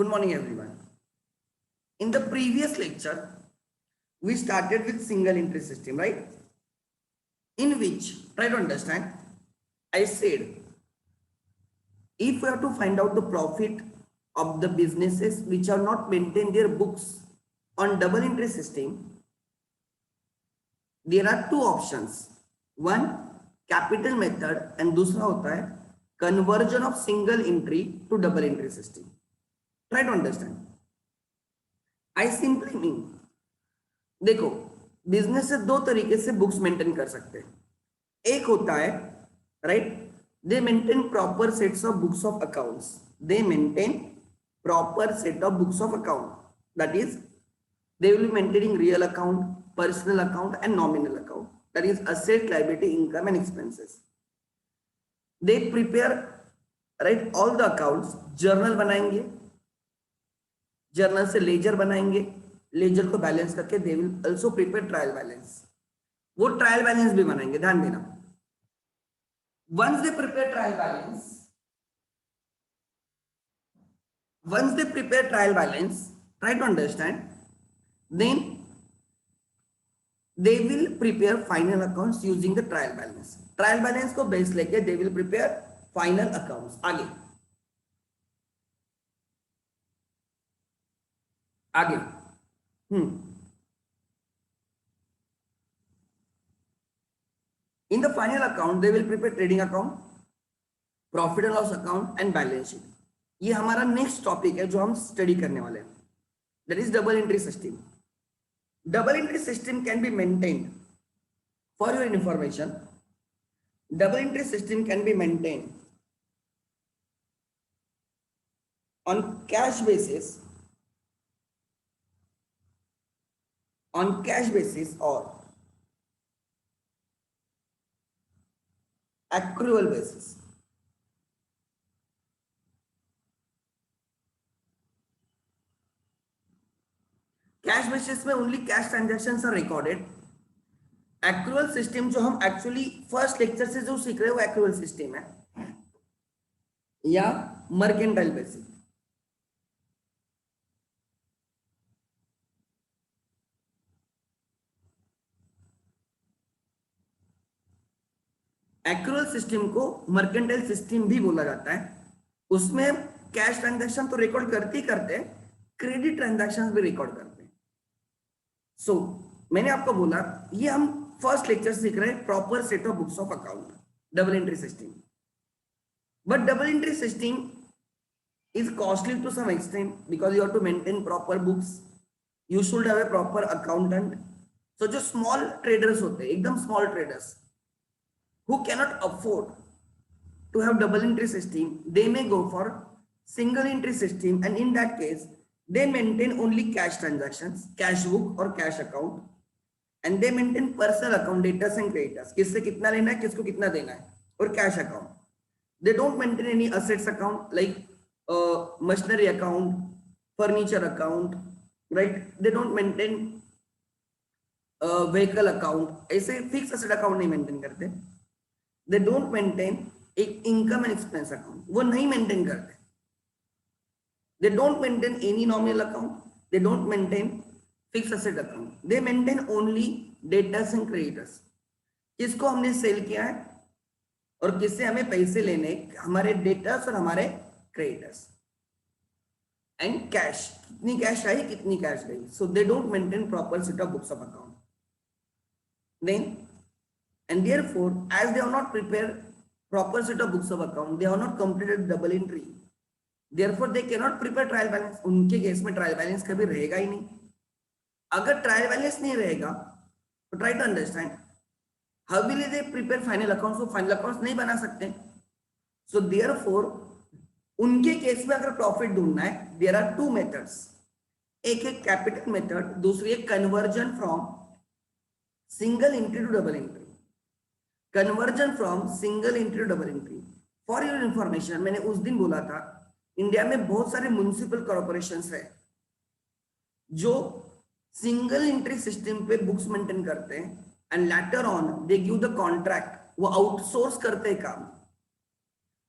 Good morning, everyone. In the previous lecture, we started with single entry system, right? In which, try to understand, I said, if we have to find out the profit of the businesses which have not maintained their books on double entry system, there are two options. One, capital method, and दूसरा होता है conversion of single entry to double entry system. Try to understand. I simply mean, देखो business से दो तरीके से books maintain कर सकते हैं. एक होता है right, they maintain proper sets of books of accounts. They maintain proper set of books of account. That is they will be maintaining real account, personal account and nominal account. That is asset, liability, income and expenses. They prepare right all the accounts. journal बनाएंगे, journal से ledger बनाएंगे, ledger को balance करके they will also prepare trial balance. वो trial balance भी बनाएंगे, ध्यान देना. once they prepare trial balance, try to understand, then they will prepare final accounts using the trial balance. Trial balance को base लेके they will prepare final accounts. आगे in the final account they will prepare trading account, profit and loss account and balance sheet. ये हमारा next topic है जो हम study करने वाले हैं. That is double entry system. Double entry system can be maintained. For your information, double entry system can be maintained on cash basis, or accrual basis. Cash basis में only cash transactions are recorded. Accrual system जो हम actually first lecture से जो सीख रहे हैं वो accrual system है या मर्केंटाइल बेसिस. एक्रूअल सिस्टम को मर्केंटाइल सिस्टम भी बोला जाता है. उसमें कैश ट्रांजैक्शन तो रिकॉर्ड करते ही करते हैं, क्रेडिट ट्रांजैक्शंस भी रिकॉर्ड करते हैं. सो मैंने आपको बोला ये हम फर्स्ट लेक्चर सीख रहे हैं proper set of books of account, double entry system. But double entry system is costly to some extent because you have to maintain proper books. You should have a proper accountant. So जो small traders होते हैं, एकदम small traders who cannot afford to have double entry system, they may go for single entry system. And in that case they maintain only cash transactions, cash book or cash account, and they maintain personal account, debtors and creditors, किससे कितना लेना है, किसको कितना देना है, और cash account. They don't maintain any assets account like machinery account, furniture account, right? They don't maintain vehicle account. ऐसे fixed asset account नहीं maintain करते. They don't maintain एक income and expense account, वो नहीं maintain करते. They don't maintain any nominal account. They don't maintain fixed asset account. They maintain only debtors and creditors. किसको हमने cell किया है और किससे हमें पैसे लेने, हमारे डेटर्स और हमारे क्रेडिटर्स. एंड कैश, कितनी कैश आई, कितनी कैश गई. So they don't maintain proper set of books of account. Then and therefore as they have not prepare proper set of books of account, they have not completed double entry. Therefore, they cannot prepare trial balance. उनके case में trial balance कभी रहेगा ही नहीं. अगर trial balance नहीं रहेगा तो try to understand how will they prepare final accounts. वो फाइनल अकाउंट्स नहीं बना सकते. सो देयरफॉर उनके केस में अगर प्रॉफिट ढूंढना है, देयर आर टू मेथड्स. एक है कैपिटल मेथड, दूसरी है conversion from single entry to double entry. Conversion from single entry to double entry. For your information, मैंने उस दिन बोला था इंडिया में बहुत सारे म्युनिसिपल कॉर्पोरेशंस है जो सिंगल एंट्री सिस्टम पे बुक्स मेंटेन करते हैं and later on they give the contract. वो आउटसोर्स करते हैं काम.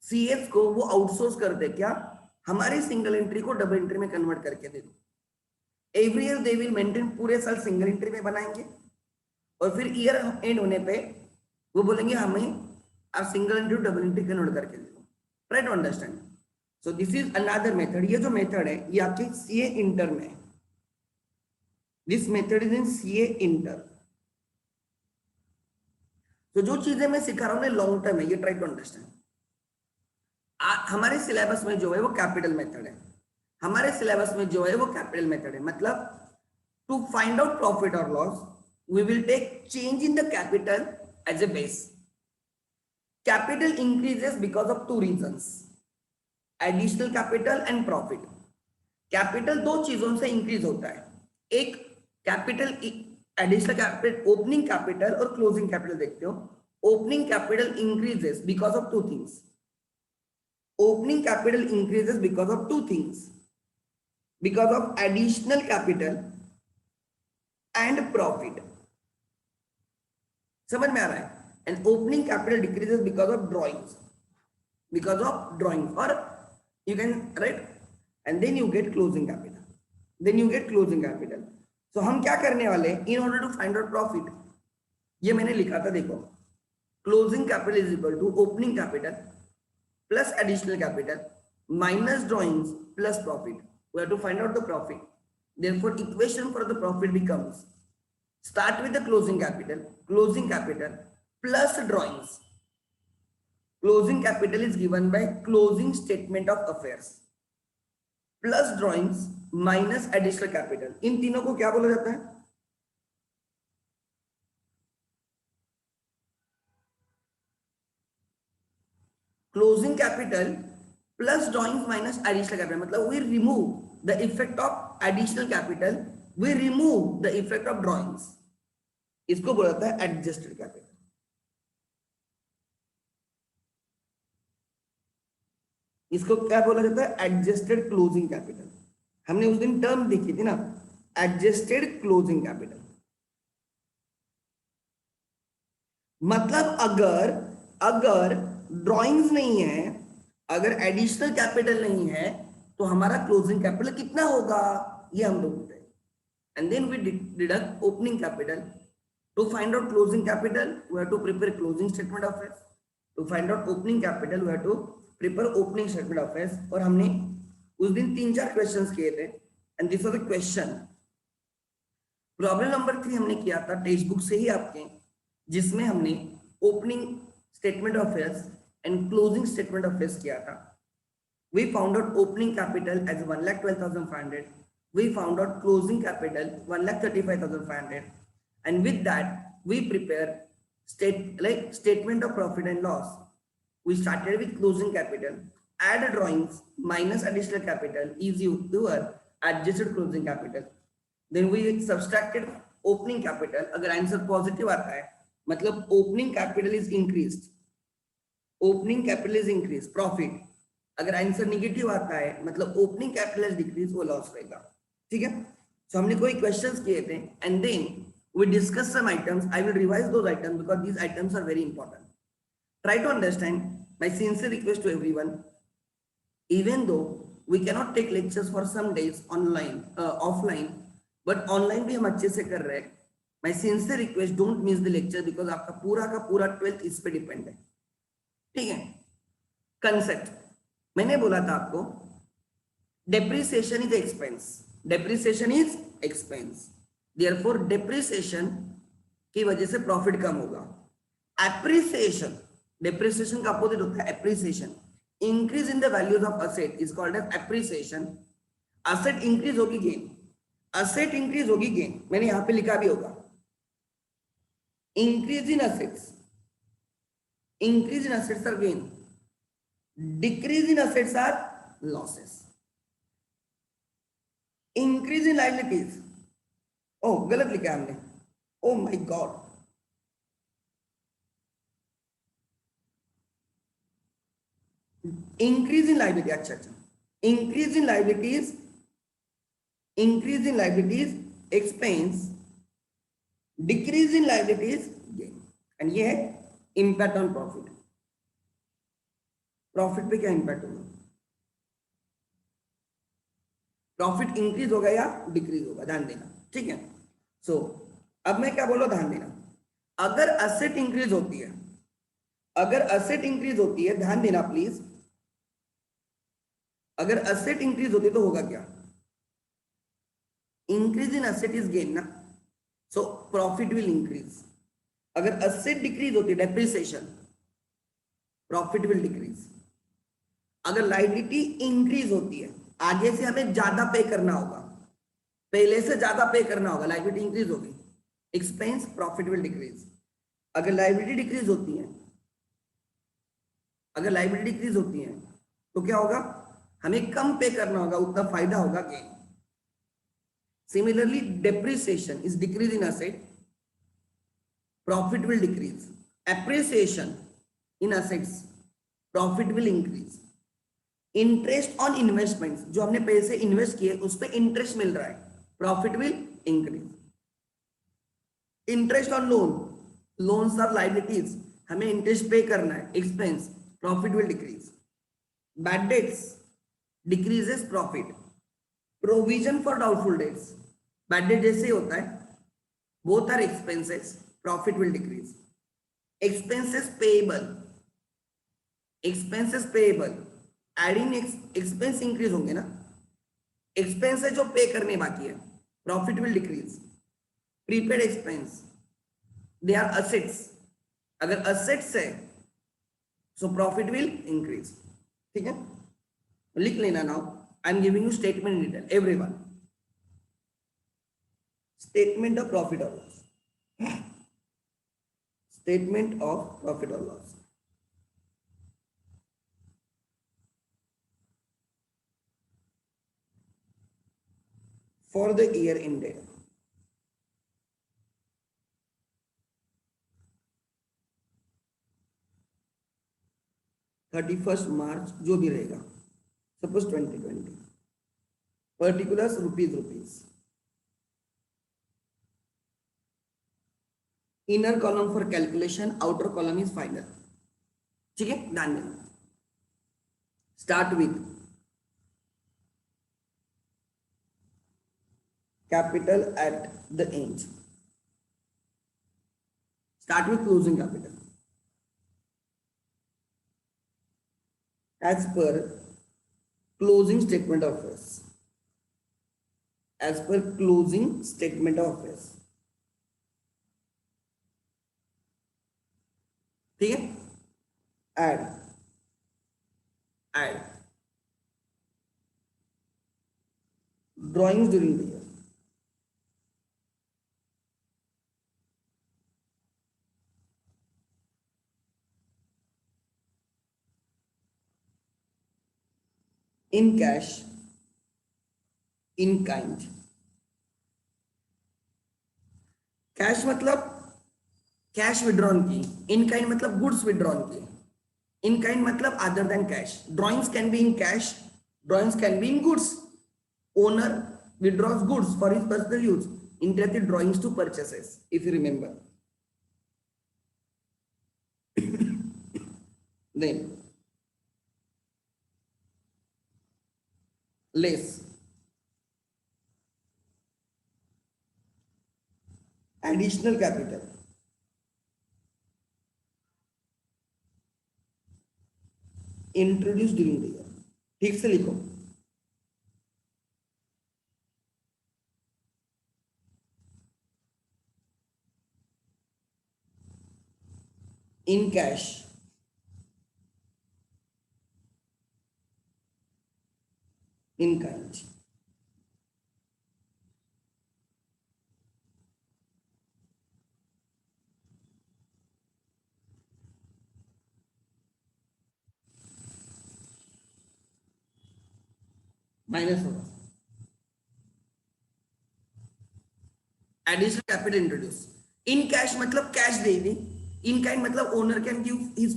सीएफ को वो आउटसोर्स करते क्या, हमारी सिंगल एंट्री को डबल एंट्री में कन्वर्ट करके दे दो। Every year they will maintain, पूरे साल सिंगल एंट्री में बनाएंगे और फिर ईयर एंड होने पे वो बोलेंगे हमें आप single entry double entry convert करके दे दो। Try to understand. So this is another method. ये जो मेथड है ये आपके सीए इंटर में है। This method is in CA inter. तो जो चीजें मैं सिखा रहा हूँ लॉन्ग टर्म है, ये ट्राई टू अंडरस्टैंड। हमारे सिलेबस में जो है वो कैपिटल मेथड है। हमारे सिलेबस में जो है वो कैपिटल मेथड है। मतलब टू फाइंड आउट प्रॉफिट और loss we will take change in the capital as a base. Capital increases because of two reasons, additional capital and profit. Capital दो चीजों से इंक्रीज होता है। एक capital, additional capital, opening capital और closing capital देखते हो। Opening capital increases because of two things. Opening capital increases because of two things, because of additional capital and profit. समझ में आ रहा है? And opening capital decreases because of drawings, or you can write, and then you get closing capital. So हम क्या करने वाले? In order to find out profit, ये मैंने लिखा था, देखो, closing capital is equal to opening capital plus additional capital minus drawings plus profit. We have to find out the profit. Therefore, equation for the profit becomes, start with the closing capital plus drawings. Closing capital is given by closing statement of affairs plus drawings minus additional capital. इन तीनों को क्या बोला जाता है? Closing capital plus drawings minus additional capital. मतलब we remove the effect of additional capital, we remove the effect of drawings. इसको बोला जाता है adjusted capital. इसको क्या बोला जाता है? Adjusted closing capital. हमने उस दिन टर्म देखी थी ना, एडजस्टेड क्लोजिंग कैपिटल। मतलब अगर ड्राइंग्स नहीं है, अगर एडिशनल कैपिटल नहीं है, तो हमारा क्लोजिंग कैपिटल कितना होगा ये हम ढूंढते हैं। And then we deduct opening capital. To find out closing capital we have to prepare closing statement of affairs. To find out opening capital we have to prepare opening statement of affairs. और हमने उस दिन 3-4 questions किए थे and this was the question. Problem number 3 हमने किया था text book से ही आपके, जिसमें हमने opening statement of affairs and closing statement of affairs किया था। We found out opening capital as 1,12,500. We found out closing capital 1,35,500, and with that we prepare statement of profit and loss. We started with closing capital, add drawings minus additional capital is your adjusted closing capital. Then we subtracted opening capital. अगर answer positive आता है मतलब opening capital is increased, profit. अगर answer negative आता है मतलब opening capital is decrease, वो loss रहेगा। ठीक है, सो हमने कोई क्वेश्चंस किए थे and then we discuss some items. I will revise those items because these items are very important. Try to understand. My sincere request to everyone, even though we can not take lectures for some days online offline, but online भी हम अच्छे से कर रहे हैं। My sincere request, don't miss the lecture because आपका पूरा का पूरा 12th इस पे डिपेंड है। ठीक है, कंसेप्ट मैंने बोला था आपको, depreciation is expense, therefore depreciation की वजह से प्रॉफिट कम होगा। एप्रिसिएशन, डेप्रिसिएशन का अपोजिट होता है appreciation. Increase in the values of asset is called as appreciation. Asset increase होगी गेन, मैंने यहां पे लिखा भी होगा। Increase in assets are gain, decrease in assets are losses. Increase in liabilities, oh गलत लिखा हमने, oh my god, increase in liability, अच्छा, increase in liabilities expense, decrease in liabilities gain, and ये है इम्पैक्ट ऑन प्रॉफिट। प्रॉफिट पे क्या impact होगा? Profit increase होगा या डिक्रीज होगा, ध्यान देना, ठीक है। सो अब मैं क्या बोल रहा हूं, ध्यान देना, अगर असेट इंक्रीज होती है, अगर असेट इंक्रीज होती है, ध्यान देना प्लीज, अगर असेट इंक्रीज होती है तो होगा क्या, increase in asset is gain ना, सो प्रॉफिट विल इंक्रीज। अगर असेट डिक्रीज होती है, डेप्रिसिएशन, प्रॉफिट विल डिक्रीज। अगर लायबिलिटी इंक्रीज होती है, आगे से हमें ज्यादा पे करना होगा, पहले से ज्यादा पे करना होगा, लायबिलिटी इंक्रीज होगी, एक्सपेंस, प्रॉफिट विल डिक्रीज। अगर लायबिलिटी डिक्रीज होती है, अगर लायबिलिटी डिक्रीज होती है तो क्या होगा, हमें कम पे करना होगा, उतना फायदा होगा gain. Similarly depreciation is decrease in asset, profit will decrease. Appreciation in assets, profit will increase. Interest on investment, जो हमने पैसे इन्वेस्ट किए उस पर इंटरेस्ट मिल रहा है, profit will increase. Interest on loan, loans are liabilities, हमें इंटरेस्ट पे करना है, expense, profit will decrease. Bad debts decreases profit. Provision for doubtful debts, bad debt जैसे होता है, both are expenses, profit will decrease. Expenses payable, expenses payable, adding expense increase होंगे ना, expense है जो पे करने बाकी है, profit will decrease. Prepaid expense, they are assets, अगर असेट्स है सो प्रॉफिट विल इंक्रीज, ठीक है। लिख लेना now, I am giving you statement in detail, everyone. Statement of profit और लॉस, स्टेटमेंट ऑफ प्रॉफिट और loss. For the year ended, March 31, जो भी रहेगा, suppose 2020, particulars rupees, inner column for calculation, outer column is final, ठीक है, ध्यान देना। Start with capital at the end, start with closing capital as per closing statement of affairs, as per closing statement of affairs, ठीक है। add drawings during the year, in cash, in kind। Cash मतलब cash withdrawn की, इन kind मतलब goods withdrawn की, इन kind मतलब other than cash. Drawings can be in cash, drawings can be in goods. Owner withdraws goods for his personal use, interactive drawings to purchases, if you remember। then less additional capital, introduced during the year, ठीक से लिखो। in cash, in kind, minus होगा। Additional capital introduce, in cash मतलब cash दे दी, in kind मतलब owner can give his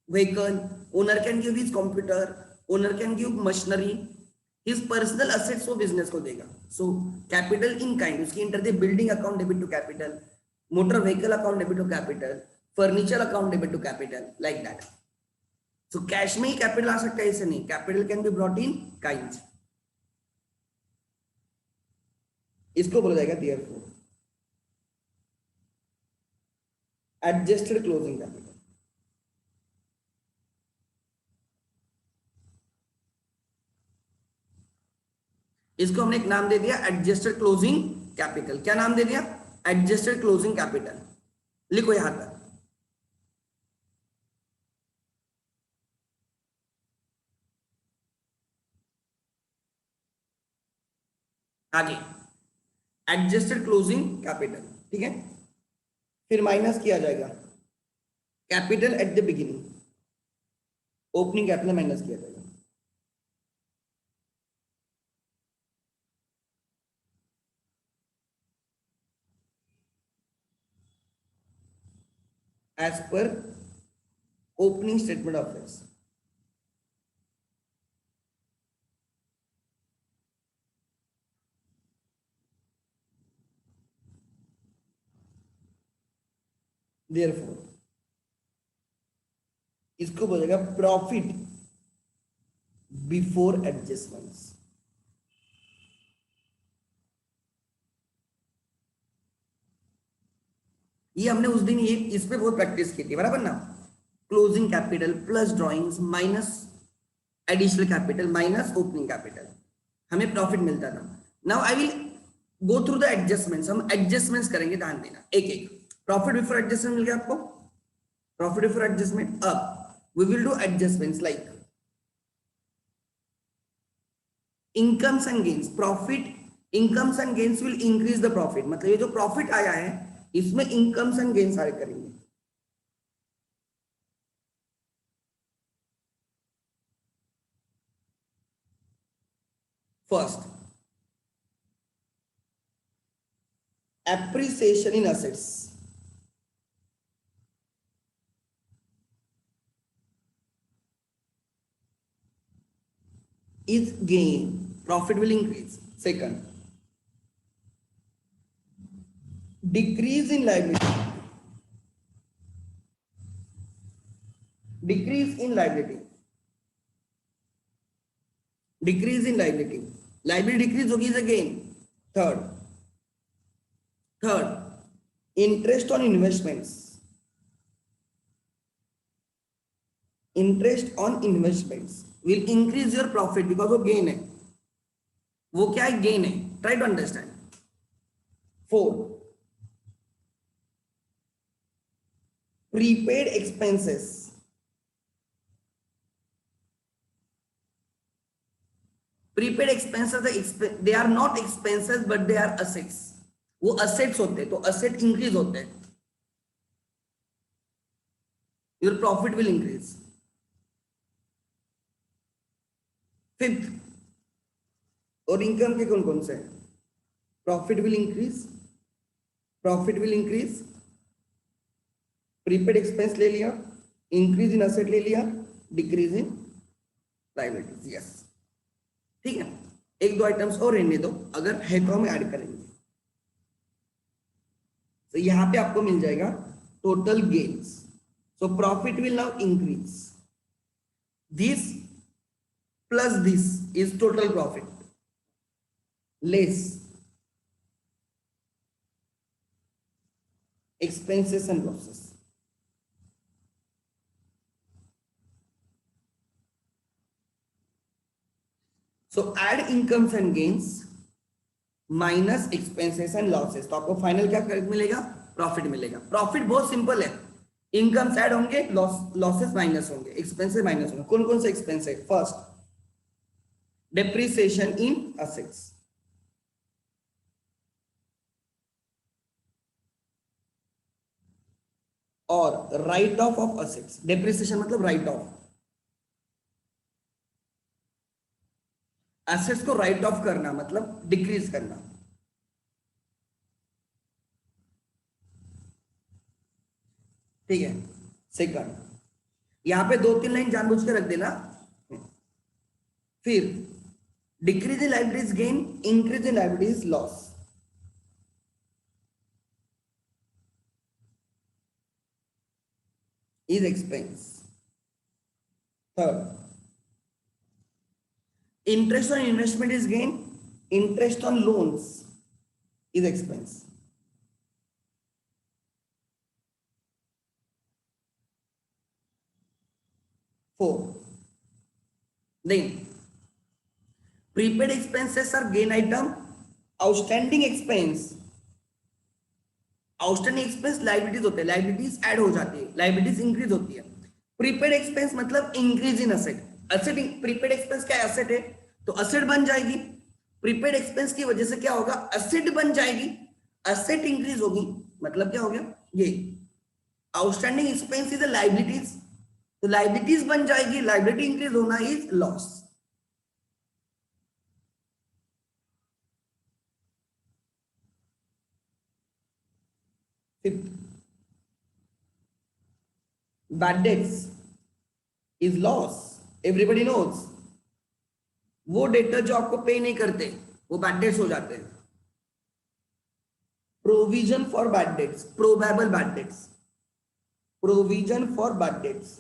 vehicle, owner can give his computer, owner can give machinery, his personal assets वो business को देगा। So capital in kind, उसकी enter the building account debit to capital, motor vehicle account debit to capital, furniture account debit to capital, like that. So cash में ही capital आ सकता है, ऐसे नहीं, capital can be brought in kind. इसको बोला जाएगा देयरफॉर एडजस्टेड क्लोजिंग कैपिटल। इसको हमने एक नाम दे दिया एडजस्टेड क्लोजिंग कैपिटल। क्या नाम दे दिया? Adjusted closing capital. लिखो यहां पर। आगे एडजस्टेड क्लोजिंग कैपिटल, ठीक है। फिर माइनस किया जाएगा capital at the beginning, opening capital minus किया जाएगा। As per opening statement of affairs. Therefore इसको बोलेगा प्रॉफिट बिफोर एडजस्टमेंट्स। ये हमने उस दिन ये इस पे बहुत प्रैक्टिस की थी, बराबर ना। Closing capital plus drawings minus additional capital minus opening capital, हमें प्रॉफिट मिलता था। Now I will go through the adjustments. हम एडजस्टमेंट्स करेंगे, ध्यान देना एक एक। प्रॉफिट बिफोर एडजस्टमेंट मिल गया आपको, प्रॉफिट बिफोर एडजस्टमेंट। अब we will do adjustments like incomes and gains. Profit incomes and gains will increase the profit, मतलब ये जो प्रॉफिट आया है इसमें इनकम्स एंड गेन्स ऐड करेंगे। First appreciation in assets, is gain, profit will increase. Second, decrease in liability, decrease in liability, decrease in liability, liability decrease होगी is a gain. Third, interest on investments, interest on investments will increase your profit because वो gain है। वो क्या है? gain है। Try to understand. 4, prepaid expenses, prepaid expenses they are not expenses but they are assets। वो assets होते हैं तो asset increase होते हैं, your profit will increase। Fifth, और इनकम के कौन कौन से? Profit will increase, profit will increase, prepaid expense ले लिया, इंक्रीज इन असेट ले लिया, डिक्रीज इन लायबिलिटीज। यस, ठीक है। एक दो आइटम्स और रहने दो, अगर है तो हम ऐड करेंगे। तो यहां पे आपको मिल जाएगा total gains. So profit will now increase, this plus this is total profit less expenses and losses। so add incomes and gains minus expenses and losses, तो आपको फाइनल क्या मिलेगा? प्रॉफिट मिलेगा। प्रॉफिट बहुत सिंपल है, इनकम्स ऐड होंगे, losses minus होंगे, expenses minus होंगे। कौन कौन से एक्सपेंस है? फर्स्ट, depreciation in assets, और right of of assets। depreciation मतलब राइट ऑफ, assets को राइट ऑफ करना मतलब डिक्रीज करना। ठीक है। सेकंड, यहां पे 2-3 लाइन जानबूझ के रख देना। फिर decrease in liabilities gain, increase in liabilities loss. is expense। Third, interest on investment is gain, interest on loans is expense. Four. Then prepaid expenses are gain item. Outstanding expense, outstanding expense liabilities होते हैं, liabilities add हो जाती है, liabilities increase होती है. Prepaid expense मतलब increase in asset. Asset prepaid expense क्या asset है तो असेट बन जाएगी. प्रीपेड एक्सपेंस की वजह से क्या होगा, असेट बन जाएगी, असेट इंक्रीज होगी, मतलब क्या हो गया ये आउटस्टैंडिंग एक्सपेंस इज लाइबिलिटीज, तो लाइबिलिटीज बन जाएगी, लाइबिलिटी इंक्रीज होना is loss. Fifth, bad debts is loss. Everybody knows. वो डेटर जो आपको पे नहीं करते वो बैड डेट्स हो जाते हैं. Provision for bad debts, probable bad debts, provision for bad debts.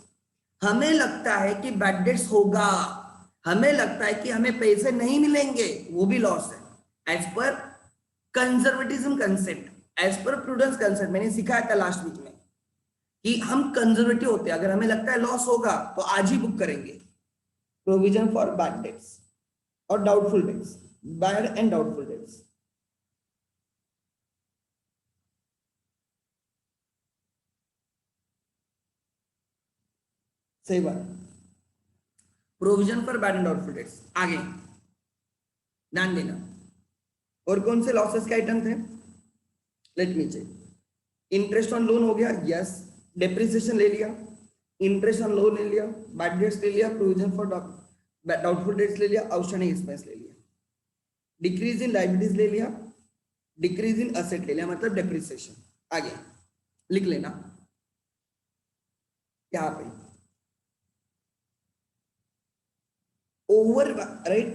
हमें लगता है कि बैड डेट्स होगा, हमें लगता है कि हमें पैसे नहीं मिलेंगे, वो भी लॉस है as per conservatism concept, as per prudence concept. मैंने सिखाया था लास्ट वीक में कि हम कंजर्वेटिव होते हैं, अगर हमें लगता है लॉस होगा तो आज ही बुक करेंगे. प्रोविजन फॉर बैड डेट्स और doubtful debts, bad and doubtful debts. सही बात. Provision for bad and doubtful debts. आगे ध्यान देना. और कौन से लॉसेस के आइटम थे, let me check. Interest on loan हो गया, यस. डेप्रिसिएशन ले लिया, इंटरेस्ट ऑन लोन ले लिया, बैड डेट्स ले लिया, प्रोविजन फॉर डाउटफुल डेट्स ले लिया, आउटस्टैंडिंग एक्सपेंस ले लिया, डिक्रीज इन लाइबिलिटीज ले लिया, डिक्रीज इन असेट ले लिया, मतलब डेप्रिसिएशन. आगे लिख लेना यहां पे over right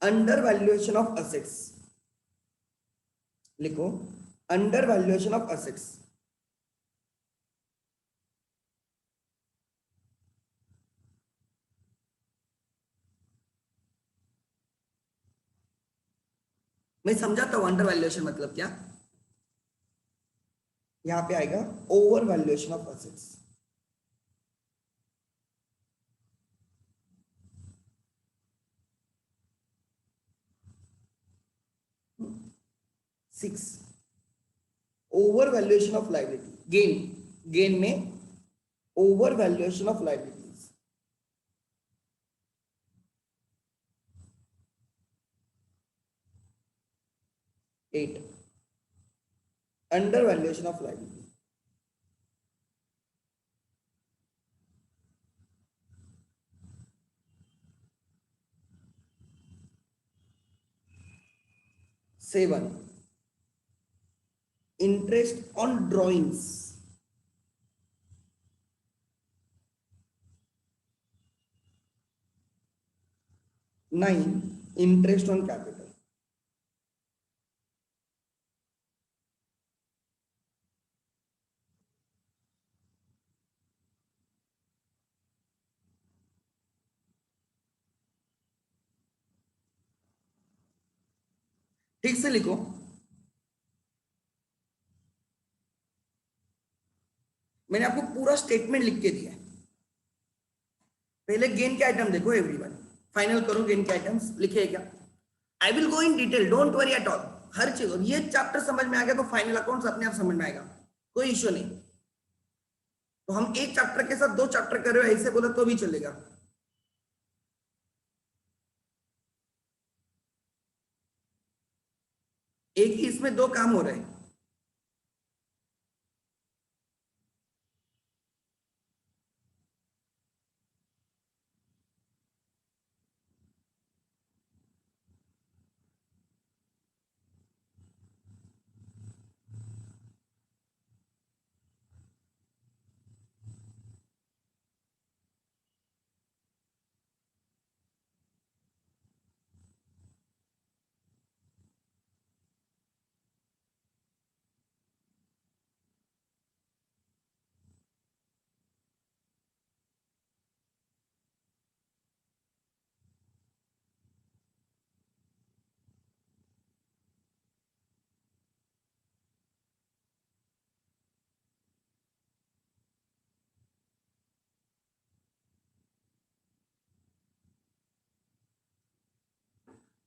under valuation of assets. लिखो अंडर वैल्यूएशन ऑफ असेट्स. मैं समझाता हूं अंडर वैल्यूएशन मतलब क्या. यहां पे आएगा over valuation of assets. Six, over valuation of liability. Gain, gain में over valuation of liabilities. Eight, under valuation of liability. Seven, interest on drawings. Nine, interest on capital. ठीक से लिखो. मैंने आपको पूरा स्टेटमेंट लिख के दिया है. पहले गेन के आइटम देखो एवरीवन, फाइनल करो गेन के आइटम्स लिखे क्या. I will go in detail, don't worry at all. हर चीज, ये चैप्टर समझ में आ गया तो फाइनल अकाउंट्स अपने आप समझ में आएगा, कोई इश्यू नहीं. तो हम एक चैप्टर के साथ दो चैप्टर कर रहे हो ऐसे बोला तो भी चलेगा. एक ही इसमें दो काम हो रहे हैं.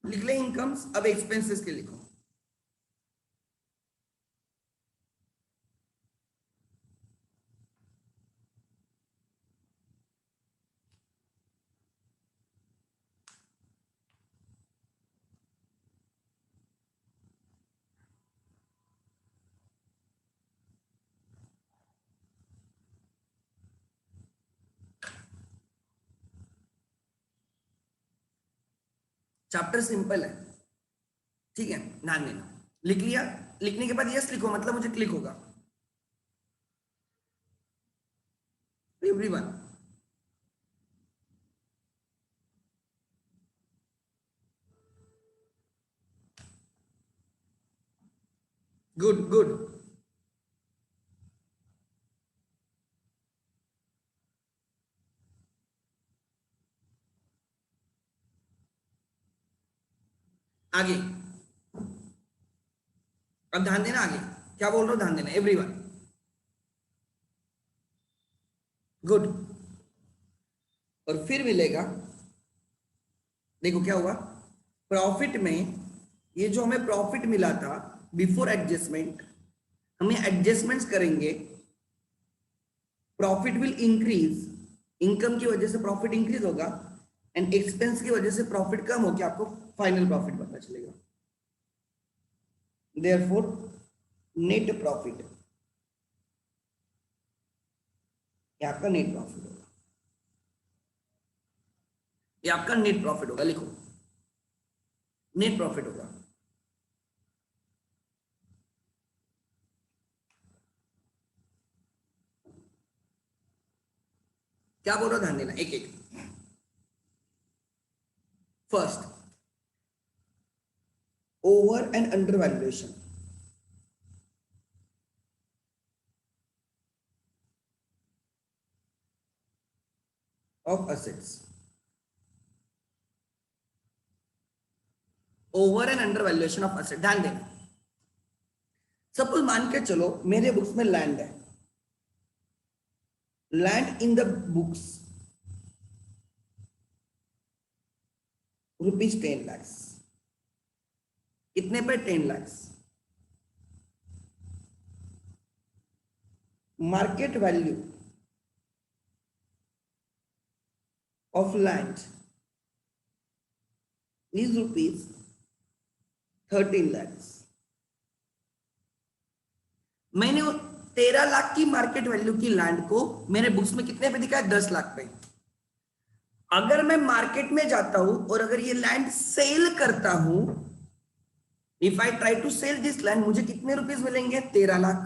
लिख ले इनकम्स, अब एक्सपेंसेस के लिखो। चैप्टर सिंपल है, ठीक है, ध्यान देना। लिख लिया? लिखने के बाद यस लिखो, मतलब मुझे क्लिक होगा। Everyone, good good. आगे, अब ध्यान देना आगे क्या बोल रहा हूं, ध्यान देना एवरीवन। गुड। और फिर मिलेगा, देखो क्या हुआ प्रॉफिट में, ये जो हमें प्रॉफिट मिला था बिफोर एडजस्टमेंट, हमें एडजस्टमेंट्स करेंगे, प्रॉफिट विल इंक्रीज, इनकम की वजह से प्रॉफिट इंक्रीज होगा, एंड एक्सपेंस की वजह से प्रॉफिट कम होकर आपको फाइनल प्रॉफिट पता चलेगा। देयरफॉर नेट प्रॉफिट, ये आपका नेट प्रॉफिट होगा, ये आपका नेट प्रॉफिट होगा, लिखो नेट प्रॉफिट होगा। क्या बोल रहा हूं, ध्यान देना एक एक। First, over and under valuation, of assets, over and under valuation of asset. ध्यान देना, सपोज मान के चलो मेरे बुक्स में लैंड है, land in the books rupees 10 lakhs, कितने पे 10 lakhs, market value of land is rupees 13 lakhs। मैंने 13 लाख की मार्केट वैल्यू की लैंड को मेरे बुक्स में कितने पे दिखाया, 10 लाख पे। अगर मैं मार्केट में जाता हूं और अगर ये लैंड सेल करता हूं, if I try to sell this land, मुझे कितने रुपीस मिलेंगे, 13 लाख,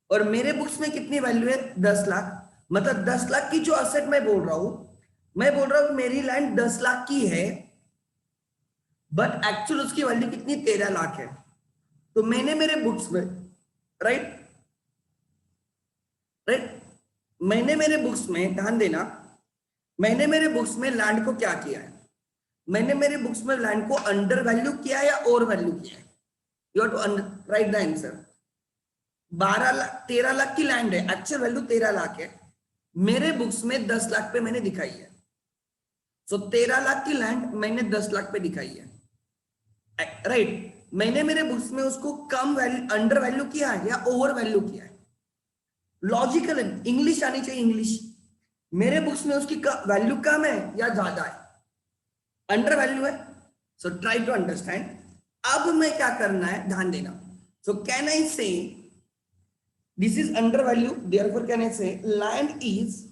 और मेरे बुक्स में कितनी वैल्यू है, 10 लाख। मतलब 10 लाख की जो असेट मैं बोल रहा हूं, मैं बोल रहा हूं मेरी लैंड 10 लाख की है, बट एक्चुअल उसकी वैल्यू कितनी, 13 लाख है। तो मैंने मेरे बुक्स में, राइट राइट, मैंने मेरे बुक्स में, ध्यान देना, मैंने मेरे बुक्स में लैंड को क्या किया है, मैंने मेरे बुक्स में लैंड को अंडर वैल्यू किया है या ओवर वैल्यू किया है। You have to write the answer. 12 lakh 13 lakh की लैंड है, एक्चुअल वैल्यू 13 लाख है, मेरे बुक्स में 10 लाख पे मैंने दिखाई है। सो 13 लाख की लैंड मैंने 10 लाख पे दिखाई है, राइट। मैंने मेरे बुक्स में उसको कम वैल्यू, अंडर वैल्यू किया है या ओवर वैल्यू किया है। लॉजिकल है, इंग्लिश आनी चाहिए, इंग्लिश। मेरे बुक्स में उसकी वैल्यू कम है या ज्यादा है, अंडर वैल्यू है। So try to understand. अब मैं क्या करना है, ध्यान देना। सो can I say this is under value, therefore can I say land is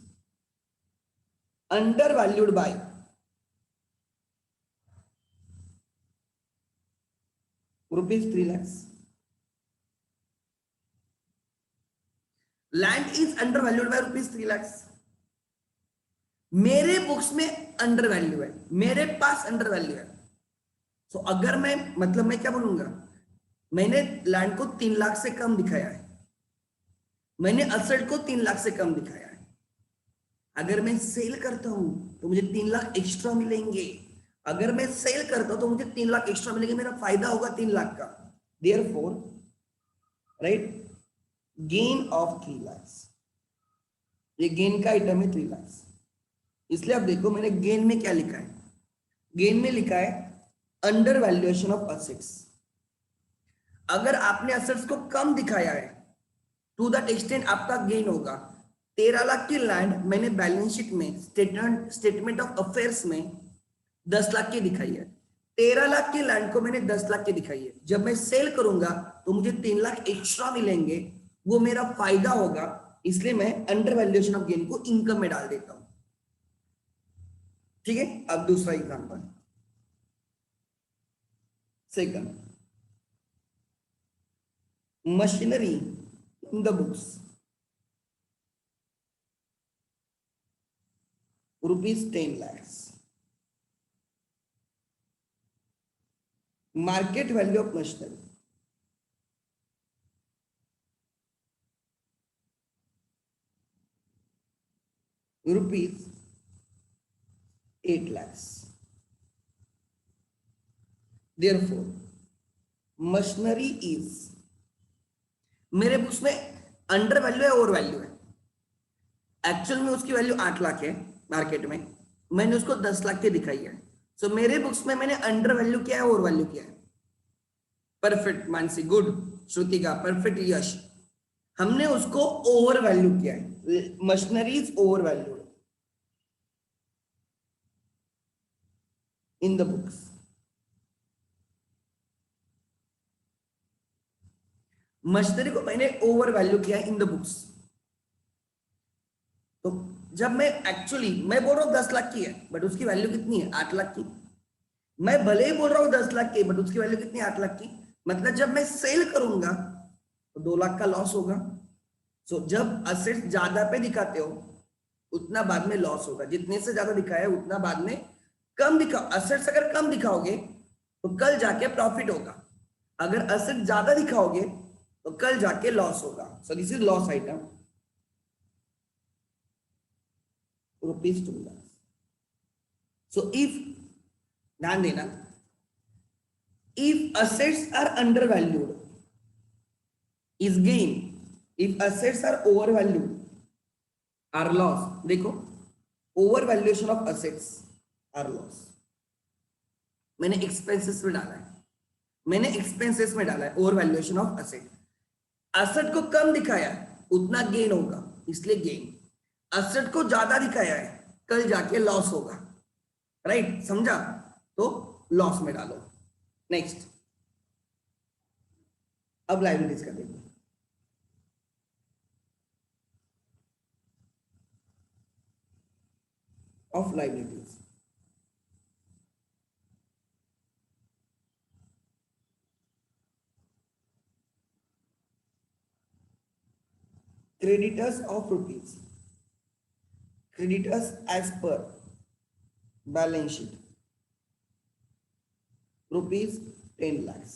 under valued by rupees 3 lakhs। Land is under valued by rupees 3 lakhs। मेरे books में अंडर वैल्यू है, मेरे पास अंडर वैल्यू है। सो अगर मैं, मतलब मैं क्या बोलूंगा, मैंने लैंड को 3 लाख से कम दिखाया है, मैंने असेट को 3 लाख से कम दिखाया है। अगर मैं सेल करता हूं तो मुझे 3 लाख एक्स्ट्रा मिलेंगे, अगर मैं सेल करता हूं तो मुझे 3 लाख एक्स्ट्रा मिलेंगे, मेरा फायदा होगा 3 लाख का। Therefore right, gain of 3 lakhs, ये गेन का आइटम है 3 lakhs। इसलिए आप देखो मैंने गेन में क्या लिखा है, गेन में लिखा है अंडर वैल्यूएशन ऑफ असेट्स। अगर आपने असेट्स को कम दिखाया है टू दैट एक्सटेंट आपका गेन होगा। 13 लाख की लैंड मैंने बैलेंस शीट में स्टेटमेंट ऑफ अफेयर्स में 10 लाख की दिखाई है। 13 लाख की लैंड को मैंने 10 लाख की दिखाई है। जब मैं सेल करूंगा तो मुझे 3 लाख एक्स्ट्रा मिलेंगे, वो मेरा फायदा होगा, इसलिए मैं अंडर वैल्यूएशन ऑफ गेन को इनकम में डाल देता हूं। ठीक है, अब दूसरा example, second, machinery in the books ₹10 lakhs, market value of machinery ₹8 lakhs. Therefore, machinery is, मेरे बुक्स में अंडर वैल्यू है, ओवर वैल्यू है। एक्चुअल में उसकी वैल्यू 8 लाख है मार्केट में, मैंने उसको 10 लाख की दिखाई है। सो मेरे बुक्स में मैंने अंडर वैल्यू किया है, ओवर वैल्यू किया है। Perfect Mansi, good. Shrutika perfect, Yash. हमने उसको ओवर वैल्यू किया है, machinery is over value in the books. Machinery को मैंने ओवर वैल्यू किया इन द बुक्स। तो जब मैं एक्चुअली मैं बोल रहा हूं 10 लाख की है, बट उसकी वैल्यू कितनी है? 8 लाख की। मैं भले ही बोल रहा हूं 10 लाख की, बट उसकी वैल्यू कितनी है? 8 लाख की। मतलब जब मैं सेल करूंगा तो 2 लाख का लॉस होगा। सो जब असेट्स ज्यादा पे दिखाते हो उतना बाद में लॉस होगा। जितने से ज्यादा दिखाया उतना बाद में कम दिखाओ। असेट्स अगर कम दिखाओगे तो कल जाके प्रॉफिट होगा, अगर असेट ज्यादा दिखाओगे तो कल जाके लॉस होगा। सो this is loss item, ₹2 lakhs. So if, ध्यान देना, if assets are undervalued is gain, if assets are overvalued are loss. देखो, overvaluation of assets are loss। मैंने एक्सपेंसेस में डाला है, मैंने एक्सपेंसेस में डाला है ओवरवैल्यूएशन ऑफ असेट। असेट को कम दिखाया उतना गेन होगा, इसलिए गेन। असेट को ज्यादा दिखाया है कल जाके लॉस होगा, राइट? समझा? तो लॉस में डालो। नेक्स्ट, अब लायबिलिटीज का देखो। Of liabilities, creditors of rupees, creditors as per balance sheet ₹10 lakhs,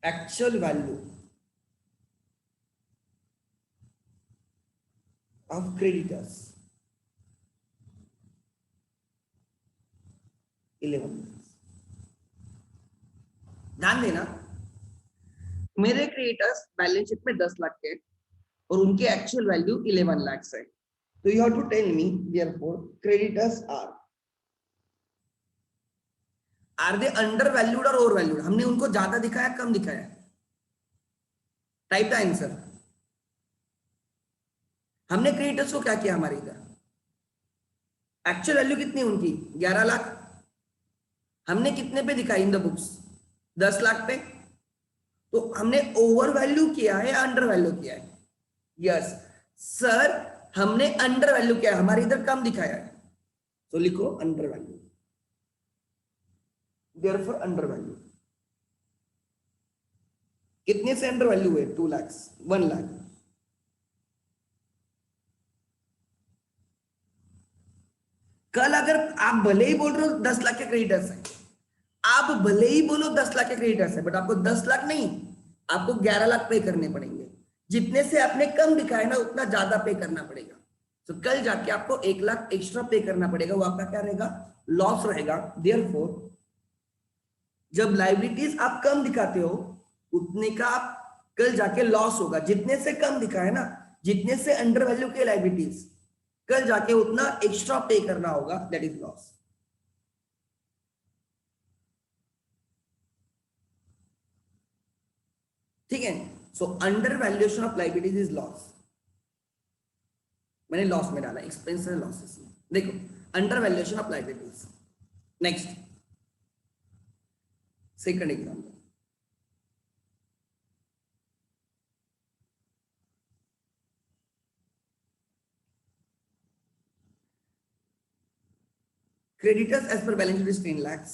actual value of creditors 11 lakhs। ध्यान देना, मेरे क्रेडिटर्स बैलेंस शीट में 10 लाख के और उनके एक्चुअल वैल्यू 11 lakhs है। तो you have to tell me therefore creditors are they under valued और ओवर वैल्यूड? हमने उनको ज्यादा दिखाया, कम दिखाया? Type the answer. हमने क्रेडिटर्स को क्या किया? हमारे इधर एक्चुअल वैल्यू कितनी उनकी? 11 लाख। हमने कितने पे दिखाई इन द बुक्स? 10 लाख पे। तो हमने ओवर वैल्यू किया है या अंडर वैल्यू किया है? यस सर, हमने अंडर वैल्यू किया है, हमारे इधर कम दिखाया है। तो लिखो under value, therefore under value. कितने से अंडर वैल्यू है? 2 lakhs, 1 लाख। कल अगर आप भले ही बोल रहे हो 10 लाख के क्रेडिटर्स है, आप भले ही बोलो 10 लाख के क्रेडिटर्स है, बट आपको 10 लाख नहीं, आपको 11 लाख पे करने पड़ेंगे। जितने से आपने कम दिखाया ना उतना ज्यादा पे करना पड़ेगा। तो कल जाके आपको 1 लाख एक्स्ट्रा पे करना पड़ेगा, वो आपका क्या रहेगा? लॉस रहेगा। देयरफॉर जब लायबिलिटीज आप कम दिखाते हो उतने का आप कल जाके लॉस होगा। जितने से कम दिखाए ना, जितने से अंडर वैल्यू के लायबिलिटीज, कल जाके उतना एक्स्ट्रा पे करना होगा, दैट इज लॉस। ठीक है। So under valuation of liabilities is loss, मैंने लॉस में डाला, एक्सपेंस लॉसेस में। देखो under valuation of liabilities. Next second example, creditors as per balance sheet is 10 lakhs,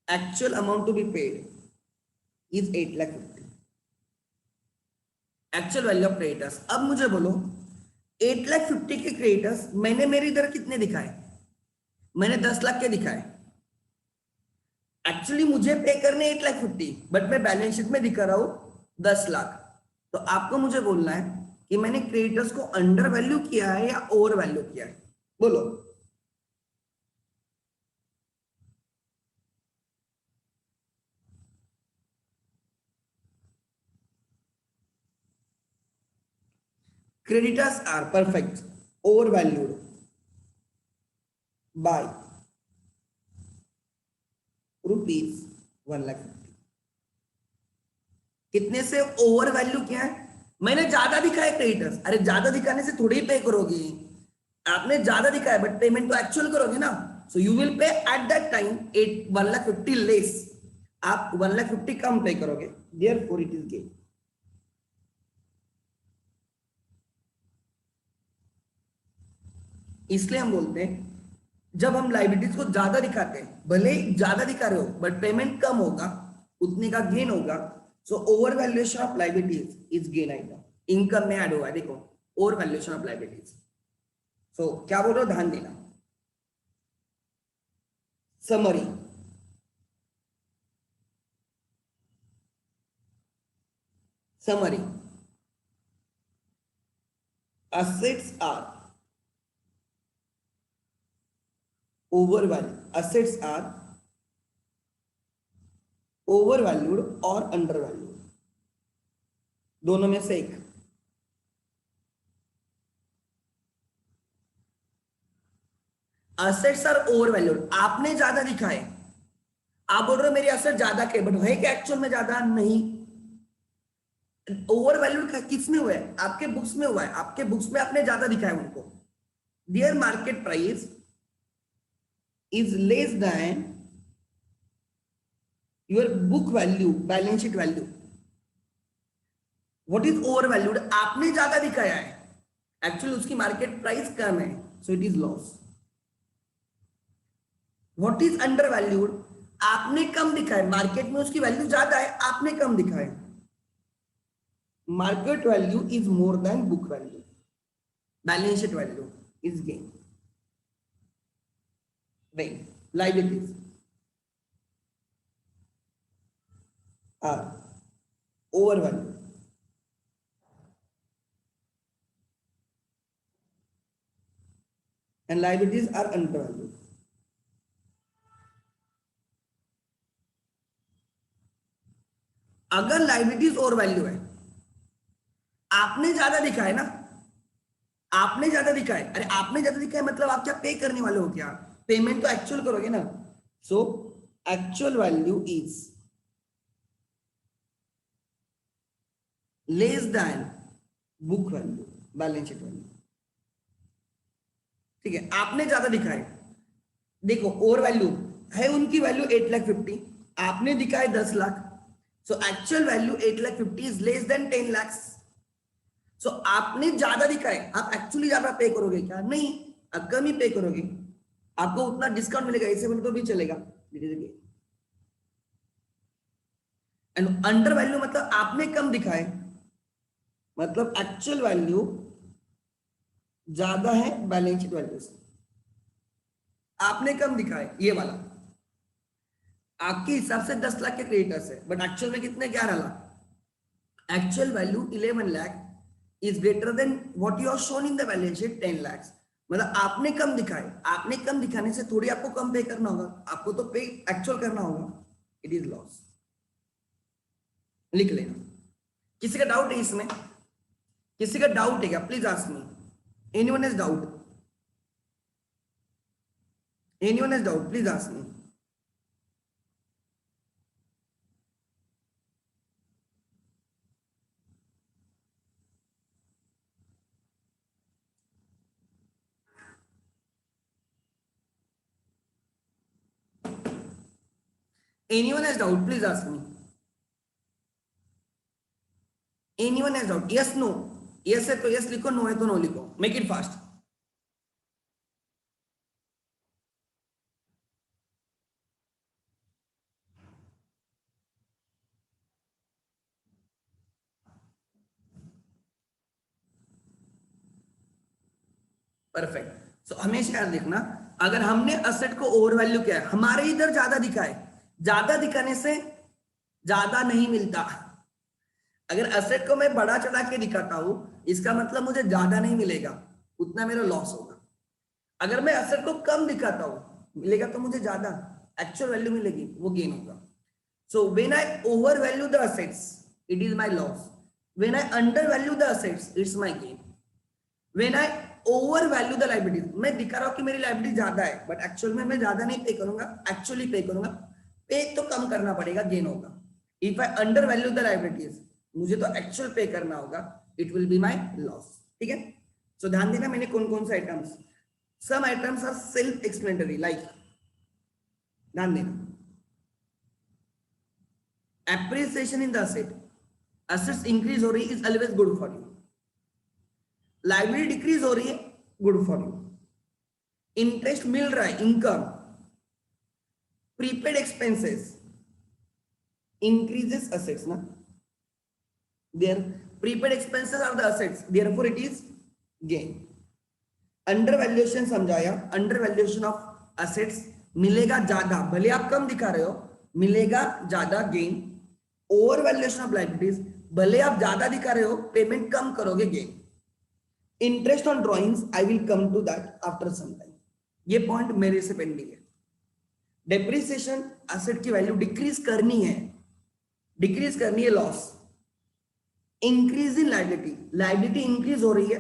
actual amount to be paid is 8 lakh 50, actual value of creditors. अब मुझे बोलो 8 लाख 50 के creditors मैंने मेरे इधर कितने दिखाए, मैंने 10 लाख के दिखाए। एक्चुअली मुझे पे करने 8 लाख 50, बट मैं बैलेंस शीट में दिखा रहा हूं 10 लाख। तो आपको मुझे बोलना है कि मैंने क्रेडिटर्स को अंडर वैल्यू किया है या ओवर वैल्यू किया है, बोलो। Creditors are perfect overvalued by rupees 1 lakh 50। कितने से ओवर वैल्यू क्या है, मैंने ज्यादा दिखाया क्रेडिटर्स। अरे ज्यादा दिखाने से थोड़ी पे करोगे, आपने ज्यादा दिखाया बट पेमेंट तो एक्चुअल करोगे ना। So you will pay at that time 1 lakh 50 less, आप 1 लाख 50 कम पे करोगे, देयरफॉर इट इज गेन। इसलिए हम बोलते हैं जब हम लाइबिलिटीज को ज्यादा दिखाते हैं, भले ही ज्यादा दिखा रहे हो बट पेमेंट कम होगा, उतने का गेन होगा। So over valuation of liabilities is gain item, income में ऐड हुआ है। देखो ओवर वैल्यूएशन ऑफ लाइबिलिटीज। सो क्या बोल रहे हो, ध्यान देना। Summary, summary, assets are overvalued, assets are overvalued और undervalued, दोनों में से एक। assets are overvalued, आपने ज्यादा दिखाए, आप बोल रहे हो मेरी असेट ज्यादा के, बट है क्या एक्चुअल में ज्यादा नहीं। ओवर वैल्यूड किस में हुआ है, आपके बुक्स में हुआ है, आपके बुक्स में आपने ज्यादा दिखाया उनको। Their market price is less than your book value, balance sheet value. What is overvalued, आपने ज्यादा दिखाया है, एक्चुअली उसकी मार्केट प्राइस कम है, so it is loss. What is undervalued, आपने कम दिखाया, मार्केट में उसकी वैल्यू ज्यादा है, आपने कम दिखाया। Market value is more than book value, balance sheet value is gain. Then liabilities are overvalued and liabilities are undervalued. अगर लाइबिलिटीज और वैल्यू है, आपने ज्यादा दिखा है ना, आपने ज्यादा दिखा है। अरे आपने ज्यादा दिखा है मतलब आप क्या पे करने वाले हो, क्या पेमेंट तो एक्चुअल करोगे ना। सो actual value is less then book value, balance sheet value. ठीक है, आपने ज्यादा दिखा है। देखो ओवर वैल्यू है, उनकी वैल्यू 8 लाख 50, आपने दिखाए 10 lakh. So actual value 8 lakh 50 is less than 10 lakh. So आपने ज्यादा दिखाए, आप एक्चुअली ज्यादा पे करोगे क्या, नहीं, आप कम ही पे करोगे, आपको उतना डिस्काउंट मिलेगा, ऐसे बोले तो भी चलेगा। एंड अंडर वैल्यू मतलब आपने कम दिखाए, मतलब एक्चुअल वैल्यू ज्यादा है बैलेंस शीट वैल्यू से, आपने कम दिखाए। ये वाला आपके हिसाब से 10 लाख के क्रेडिटर्स है, बट एक्चुअल में कितने, 11 lakh. Actual value 11 lakh is greater than what you are shown in the balance sheet 10 lakh. मतलब आपने कम दिखाए, आपने कम दिखाने से थोड़ी आपको कम पे करना होगा, आपको तो पे एक्चुअल करना होगा, इट इज लॉस। लिख लेना। किसी का डाउट है इसमें, किसी का डाउट है क्या, please ask me. Anyone has doubt, anyone has doubt, please ask me. Anyone has doubt? Please ask me. Anyone has doubt? Yes, no. Yes है तो yes लिखो, no है तो no लिखो. Make it fast. परफेक्ट। सो हमेशा याद देखना, अगर हमने असेट को ओवर वैल्यू किया है, हमारे इधर ज्यादा दिखा है, ज्यादा दिखाने से ज्यादा नहीं मिलता। अगर असेट को मैं बड़ा चढ़ा के दिखाता हूं, इसका मतलब मुझे ज्यादा नहीं मिलेगा, उतना मेरा लॉस होगा। अगर मैं असेट को कम दिखाता हूं, मिलेगा तो मुझे ज्यादा एक्चुअल वैल्यू मिलेगी, वो गेन होगा। So when I over value the assets, it is my loss. When I under value the assets, it's my gain. When I over value the liabilities, मैं दिखा रहा हूं कि मेरी लाइबिलिटी ज्यादा है, बट एक्चुअल में मैं ज्यादा नहीं पे करूंगा, एक्चुअली पे करूंगा, पे तो कम करना पड़ेगा, गेन होगा। If I under value the liabilities, मुझे तो एक्चुअल पे करना होगा, it will be my loss. ठीक है। सो ध्यान देना मैंने कौन कौन से items, some items are self explanatory, like ध्यान देना, appreciation in the asset, assets increase हो रही is always good for you. Liability decrease हो रही है, गुड फॉर यू। इंटरेस्ट मिल रहा है, income, prepaid expenses increases assets na, their prepaid expenses are the assets, therefore it is gain. Under valuation समझाया, under valuation of assets, मिलेगा ज्यादा, भले आप कम दिखा रहे हो, मिलेगा ज्यादा, gain. Over valuation of liabilities, भले आप ज्यादा दिखा रहे हो, पेमेंट कम करोगे, gain. Interest on drawings, I will come to that after some time, ये पॉइंट मेरे से पेंडिंग है। डेप्रिसिएशन, असेट की वैल्यू डिक्रीज करनी है, डिक्रीज करनी है, loss. Increase in liability, liability increase हो रही है,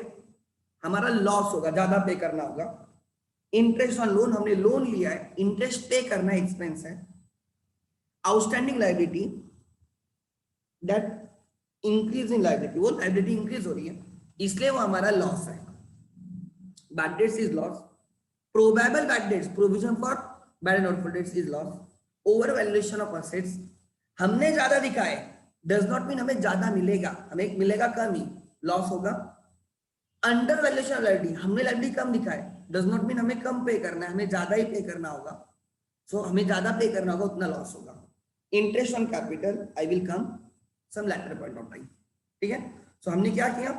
हमारा लॉस होगा, ज्यादा पे करना होगा। इंटरेस्ट ऑन लोन, हमने लोन लिया है, इंटरेस्ट पे करना एक्सपेंस है। Outstanding liability, that increase in liability, वो लाइबिलिटी इंक्रीज हो रही है, इसलिए वो हमारा लॉस है। Bad debts is loss, probable bad debts, provision for bad and doubtful debts is loss. Over valuation of assets, हमने ज्यादा दिखा है, डज नॉट मीन हमें ज्यादा मिलेगा, हमें मिलेगा कम ही, लॉस होगा। अंडर वैल्यूएशन ऑफ लाइबिलिटी, हमने लाइबिलिटी कम दिखा है, डज नॉट मीन हमें कम पे करना है, हमें ज्यादा ही पे करना होगा, सो हमें ज्यादा पे करना होगा, उतना लॉस होगा। Interest on capital, I will come some later point of time. ठीक है। सो हमने क्या किया,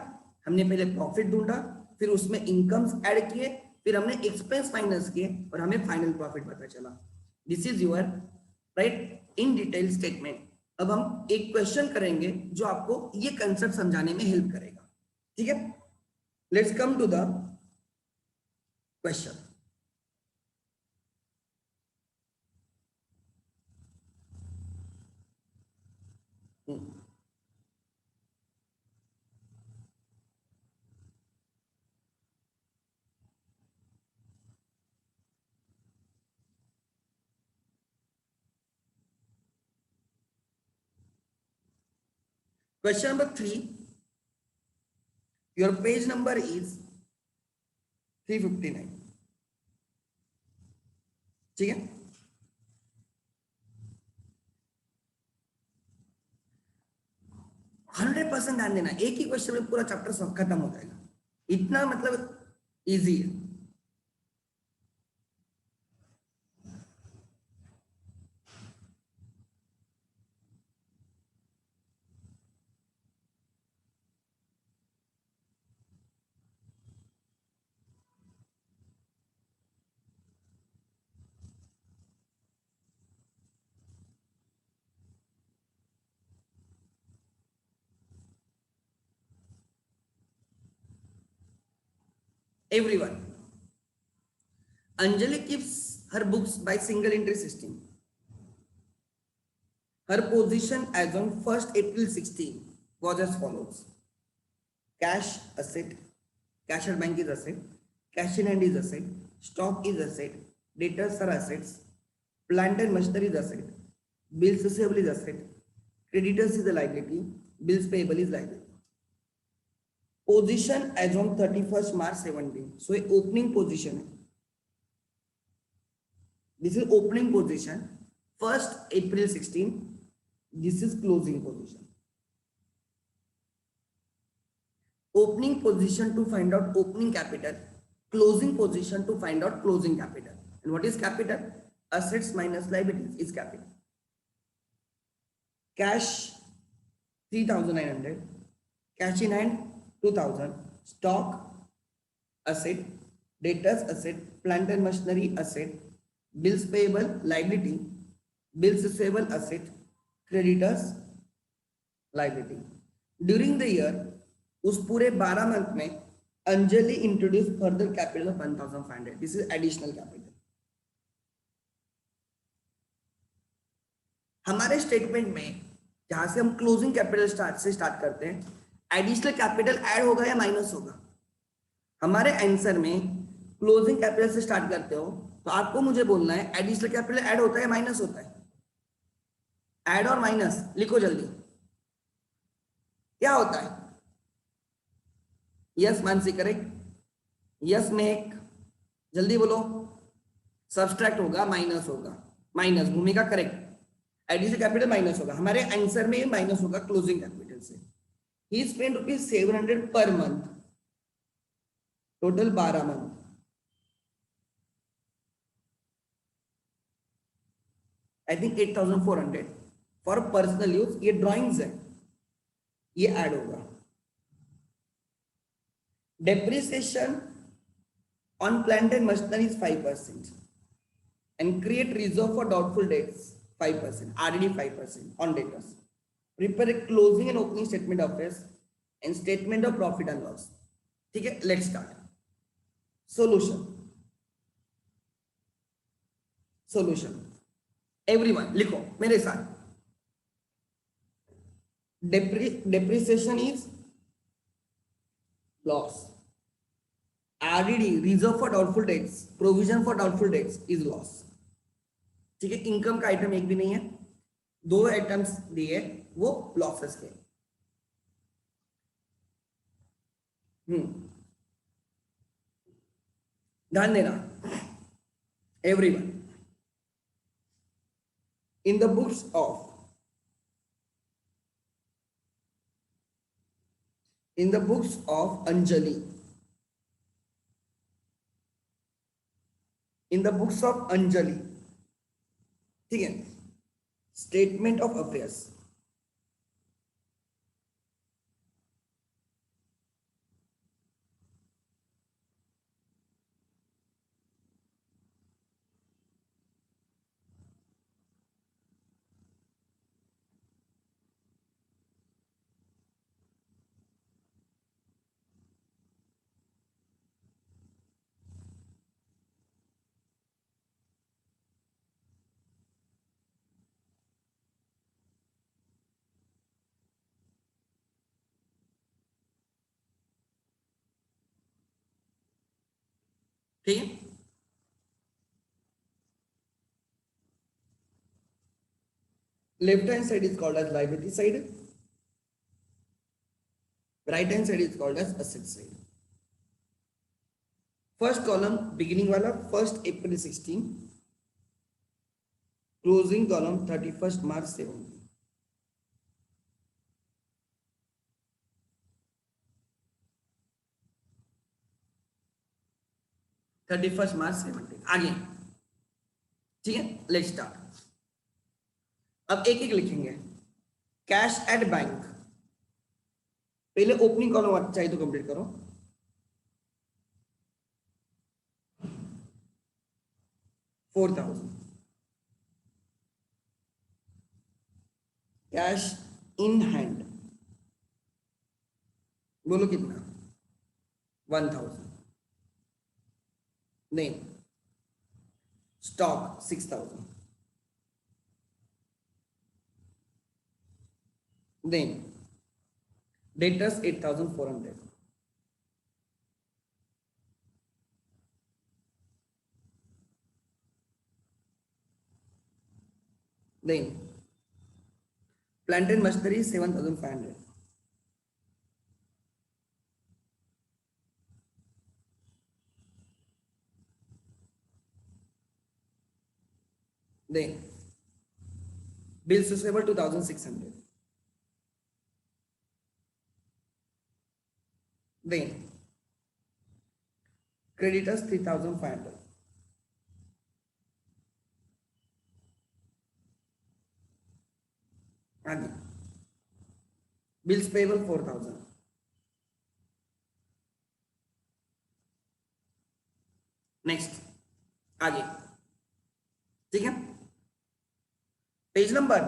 हमने पहले प्रॉफिट ढूंढा, फिर उसमें इनकम्स ऐड किए, फिर हमने एक्सपेंस माइनस किए, और हमें फाइनल प्रॉफिट पता चला। This is your right in detail statement. अब हम एक क्वेश्चन करेंगे जो आपको ये कंसेप्ट समझाने में हेल्प करेगा। ठीक है, let's come to the question. Question number 3, your page number is 359. ठीक है, 100% ध्यान देना, एक ही क्वेश्चन में पूरा चैप्टर खत्म हो जाएगा, इतना मतलब इजी है। Everyone, Anjali keeps her books by single entry system. Her position as on 1st April 16 was as follows: cash asset, cash at bank is asset, cash in hand is asset, stock is asset, debtors are assets, plant and machinery is asset, bills receivable is asset, creditors is a liability, bills payable is liability. Position as on 31st March 17, so ये opening position है, this is opening position 1st April 16, this is closing position. Opening position to find out opening capital, closing position to find out closing capital. And what is capital? Assets minus liabilities is capital. Cash 3,900, cash in hand 2,000, stock asset, debtors asset, plant and machinery asset, bills payable liability, bills receivable asset, creditors liability. During the year, उस पूरे 12 month में Anjali introduce further capital of 1,500. This is additional capital. हमारे statement में जहां से हम closing capital start करते हैं, एडिशनल कैपिटल ऐड होगा या माइनस होगा? हमारे आंसर में क्लोजिंग कैपिटल से स्टार्ट करते हो तो आपको मुझे बोलना है एडिशनल कैपिटल ऐड होता है या माइनस होता है? ऐड और माइनस लिखो जल्दी. क्या होता है? Yes Mansi correct. Yes make जल्दी बोलो. सब्सट्रैक्ट होगा, माइनस होगा. माइनस भूमिका करेक्ट. एडिशनल कैपिटल माइनस होगा. हमारे आंसर में माइनस होगा क्लोजिंग कैपिटल से. ही spend ₹700 per month. Total 12 month. I think 8,400 for personal use. ये ड्रॉइंग्स है, ये ऐड होगा. Depreciation on plant and machinery is 5% and create reserve for doubtful debts 5%, RD 5% on debtors. Prepare a closing and opening statement of this and statement of profit and loss. ठीक है, let's start. Solution. Everyone लिखो मेरे साथ. Depreciation is loss. RDD reserve for doubtful debts, provision for doubtful debts is loss. ठीक है, income का item एक भी नहीं है. 2 आइटम्स दिए वो लॉसेस के. ध्यान देना everyone. In the books of Anjali, ठीक है, स्टेटमेंट ऑफ अफेयर्स. ठीक है, left hand side is called as liability side, right hand side is called as asset side. First column beginning वाला 1st April 16, closing column 31st March 17. आगे. ठीक है, let's start. अब एक एक लिखेंगे. Cash at bank. पहले ओपनिंग कॉलम चाहिए तो कंप्लीट करो. $4,000. कैश इन हैंड बोलो कितना? 1,000. Then stock 6,000. Then debtors 8,400. Then plant and machinery 7,500. Then Bills receivable 2,600. Then creditors 3,500. आगे bills payable 4,000. नेक्स्ट आगे, ठीक है। पेज नंबर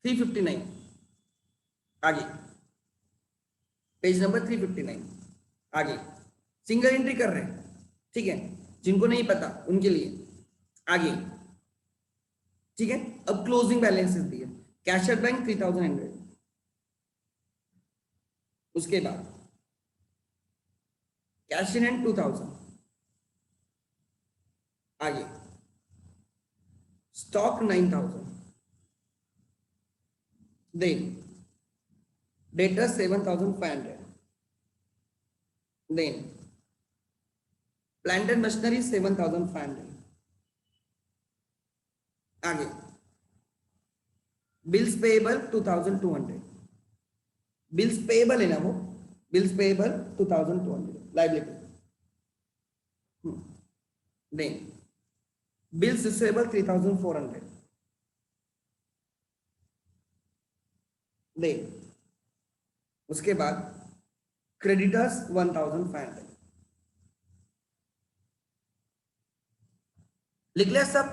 359 आगे, पेज नंबर 359 आगे, सिंगल एंट्री कर रहे हैं, ठीक है, जिनको नहीं पता उनके लिए आगे, ठीक है। अब क्लोजिंग बैलेंसेस दिए, कैशियर बैंक 3,100, उसके बाद कैश इन हैंड 2,000, आगे stock 9,000, then debtor 7,500, then plant and machinery 7,500, आगे बिल्स पेएबल 2,200, बिल्स पेएबल है ना वो, bills payable 2,200 liability, then bills receivable 3,400, then उसके बाद क्रेडिटर्स 1,500। लिख लिया सब?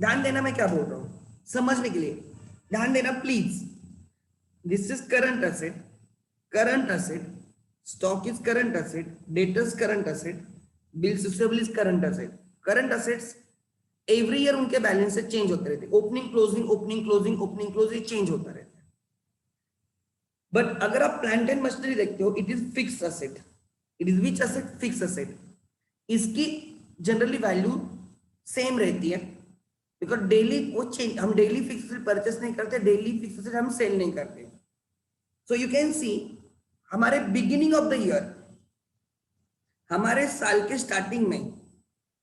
ध्यान देना मैं क्या बोल रहा हूं, समझने के लिए ध्यान देना please. This is current asset, current asset, stock is current asset, debtors current asset, bills receivable is current asset. Current assets every year उनके बैलेंस से चेंज होते रहते, opening closing opening closing opening closing change होता रहता है। But अगर आप plant and machinery देखते हो, it is fix asset. It is which asset? Fix asset. इसकी जनरली वैल्यू सेम रहती है, बिकॉज डेली वो चेंज, हम डेली फिक्स असेट परचेस नहीं करते, डेली फिक्स असेट हम सेल नहीं करते। सो यू कैन सी हमारे बिगिनिंग ऑफ द ईयर, हमारे साल के स्टार्टिंग में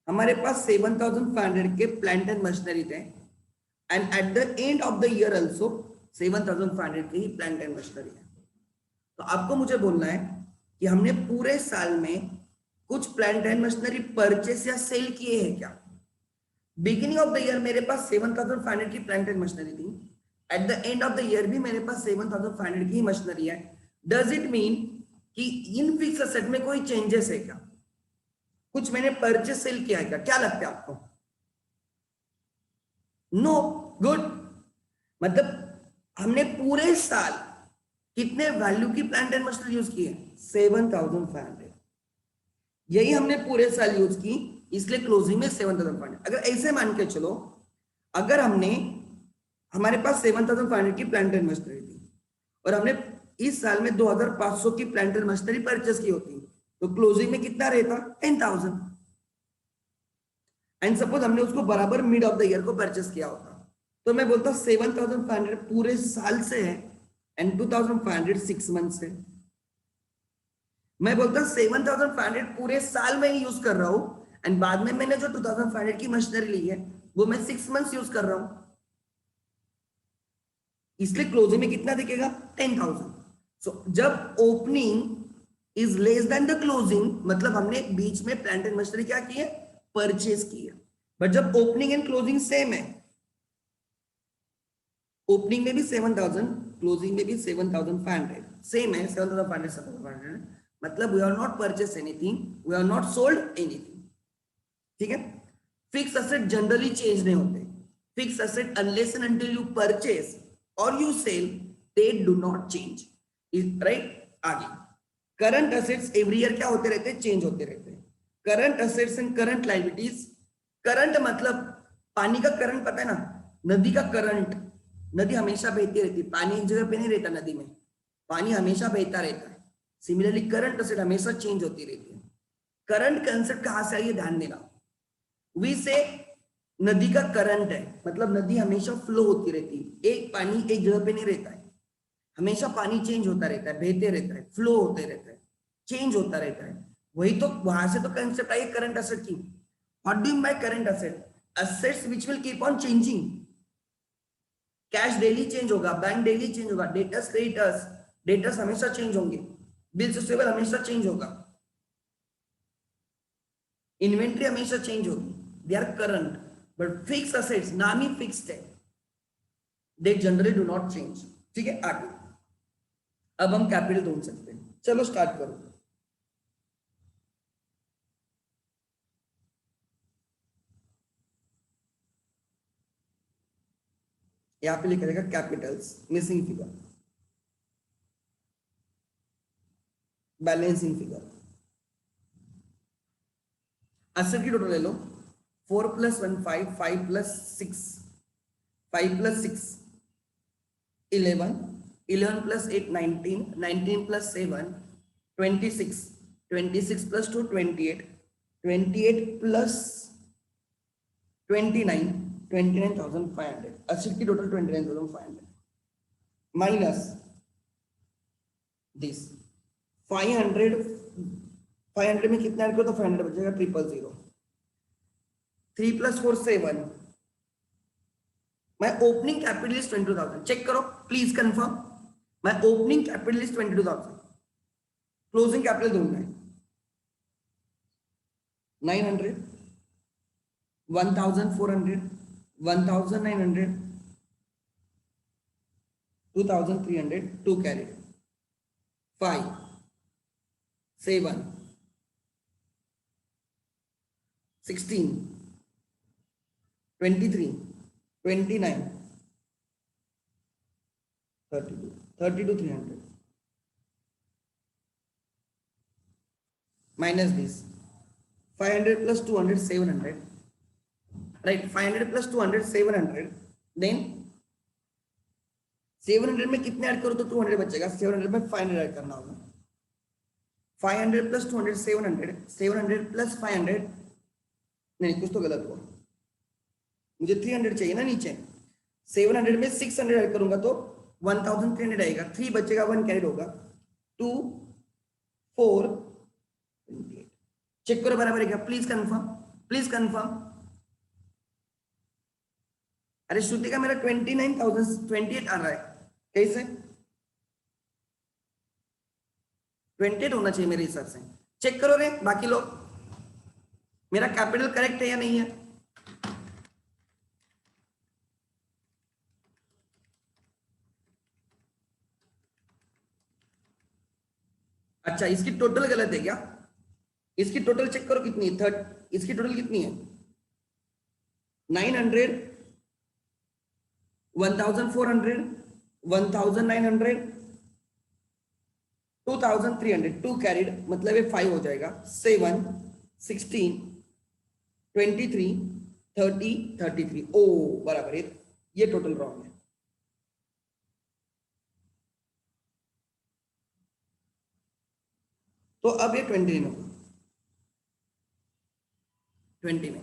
हमारे पास 7,500 के प्लांट एंड मशीनरी थे, and at the end of the year also 7,500 के ही प्लांट एंड मशीनरी है। तो आपको मुझे बोलना है कि हमने पूरे साल में कुछ प्लांट एंड मशीनरी परचेस या सेल किए हैं क्या? बिगिनिंग ऑफ द ईयर मेरे पास 7,500 की प्लांट एंड मशीनरी थी, at the end of the year भी मेरे पास 7,500 की ही मशीनरी है। डज इट मीन कि इन फिक्स असेट में कोई चेंजेस है क्या? कुछ मैंने परचेस सेल किया है क्या? क्या लगता है आपको? नो। गुड। मतलब हमने पूरे साल कितने वैल्यू की प्लांट एंड मशीनरी यूज की है? 7,500। यही हमने पूरे साल यूज की, इसलिए क्लोजिंग में 7,500। अगर ऐसे मान के चलो, अगर हमारे पास 7,500 की प्लांट एंड मशीनरी थी और हमने इस साल में 2,500 की प्लांट एंड मशीनरी परचेस की होती, तो क्लोजिंग में कितना रहता? 10,000। एंड सपोज हमने उसको बराबर मिड ऑफ द ईयर को परचेस किया होता, तो मैं बोलता 7,500 पूरे साल से है एंड 2,500 6 मंथ से। मैं बोलता 7,500 पूरे साल में ही यूज कर रहा हूं, एंड बाद में मैंने जो 2,500 की मशीनरी ली है वो मैं 6 मंथ्स यूज कर रहा हूं, इसलिए क्लोजिंग में कितना दिखेगा? 10,000। सो जब opening is less then the closing, मतलब हमने बीच में प्लांट एंड मशीनरी क्या की है? परचेस की है। बट जब ओपनिंग एंड क्लोजिंग सेम है, ओपनिंग में भी 7,000, क्लोजिंग में भी 7,500 सेम है, 7,500 7,500, मतलब we are not purchase anything, we are not sold anything. ठीक है। फिक्स असेट जनरली चेंज नहीं होते। Fix asset unless and until you purchase और you sell, they do not change, right. आगे करंट असेट्स एवरी ईयर क्या होते रहते हैं? चेंज होते रहते हैं। Current assets and current liabilities. Current मतलब पानी का करंट, पता है ना, नदी का करंट। नदी हमेशा बहती रहती है, पानी एक जगह पे नहीं रहता, नदी में पानी हमेशा बहता रहता है। सिमिलरली करंट असेट हमेशा चेंज होती रहती है। करंट कंसेप्ट कहां से आई है ध्यान देना। वी से नदी का करंट है, मतलब नदी हमेशा फ्लो होती रहती है, एक पानी एक जगह पे नहीं रहता है, हमेशा पानी चेंज होता रहता है, बहते रहता है, फ्लो होते रहता है, चेंज होता रहता है। वही तो, वहां से तो कंसेप्ट आई करंट असेट की। What do you mean by current asset? Assets which will keep on changing. Cash daily change होगा, बैंक डेली चेंज होगा, डेटर्स क्रेडिटर्स, डेटर्स हमेशा चेंज होंगे, बिल्स रिसीवेबल हमेशा चेंज होगा, इन्वेंट्री हमेशा change होगी, they are current, but fix assets नाम ही फिक्स्ड है, they generally do not change. ठीक है, आगे अब हम कैपिटल ढूंढ सकते हैं, चलो स्टार्ट करो। यहां पे लिखा रहेगा Capitals, missing figure, balancing figure, asset की टोटल ले लो, 4 + 1 5, 5 + 6, 5 + 6 11, 11 + 8 19, 19 + 7 26, 26 + 2 28, 28 + 29, 29,500, असेट की टोटल 29,500 माइनस दिस 500, 500 में कितना ऐड करो तो 500 बचेगा, 000, 3 + 4 7, my opening capital is 22,000, check करो please confirm, my opening capital is 22,000, closing capital ढूंढना है, 900, 1,400, 1,900, 2,300, 2 carried, 5 7 16 23 29 32 32 300 minus this 500 + 200 700, right? 500 + 200 700, then 700 में कितने ऐड करो तो 200 बचेगा, 700 में 500 ऐड करना होगा, 500 + 200 700, 700 + 500, नहीं कुछ तो गलत हुआ, मुझे 300 चाहिए ना नीचे, 700 में 600 ऐड करूंगा तो 1,300 आएगा, 3 बचेगा, 1 कैरिड होगा, 2 4 28, चेक करो बराबर है क्या, प्लीज कंफर्म, प्लीज कंफर्म। अरे श्रुति का मेरा 29,028 आ रहा है, कैसे 28 होना चाहिए मेरे हिसाब से, चेक करो रे बाकी लोग, मेरा कैपिटल करेक्ट है या नहीं है। अच्छा इसकी टोटल गलत है क्या, इसकी टोटल चेक करो कितनी है, इसकी टोटल कितनी है, 900, 1,400, 1,900, 2,300, 2 कैरिड, मतलब ये 5 हो जाएगा, 7 16 23 30 33, ओ बराबर है, ये टोटल रॉन्ग है। तो अब ये 29 होगा, 29,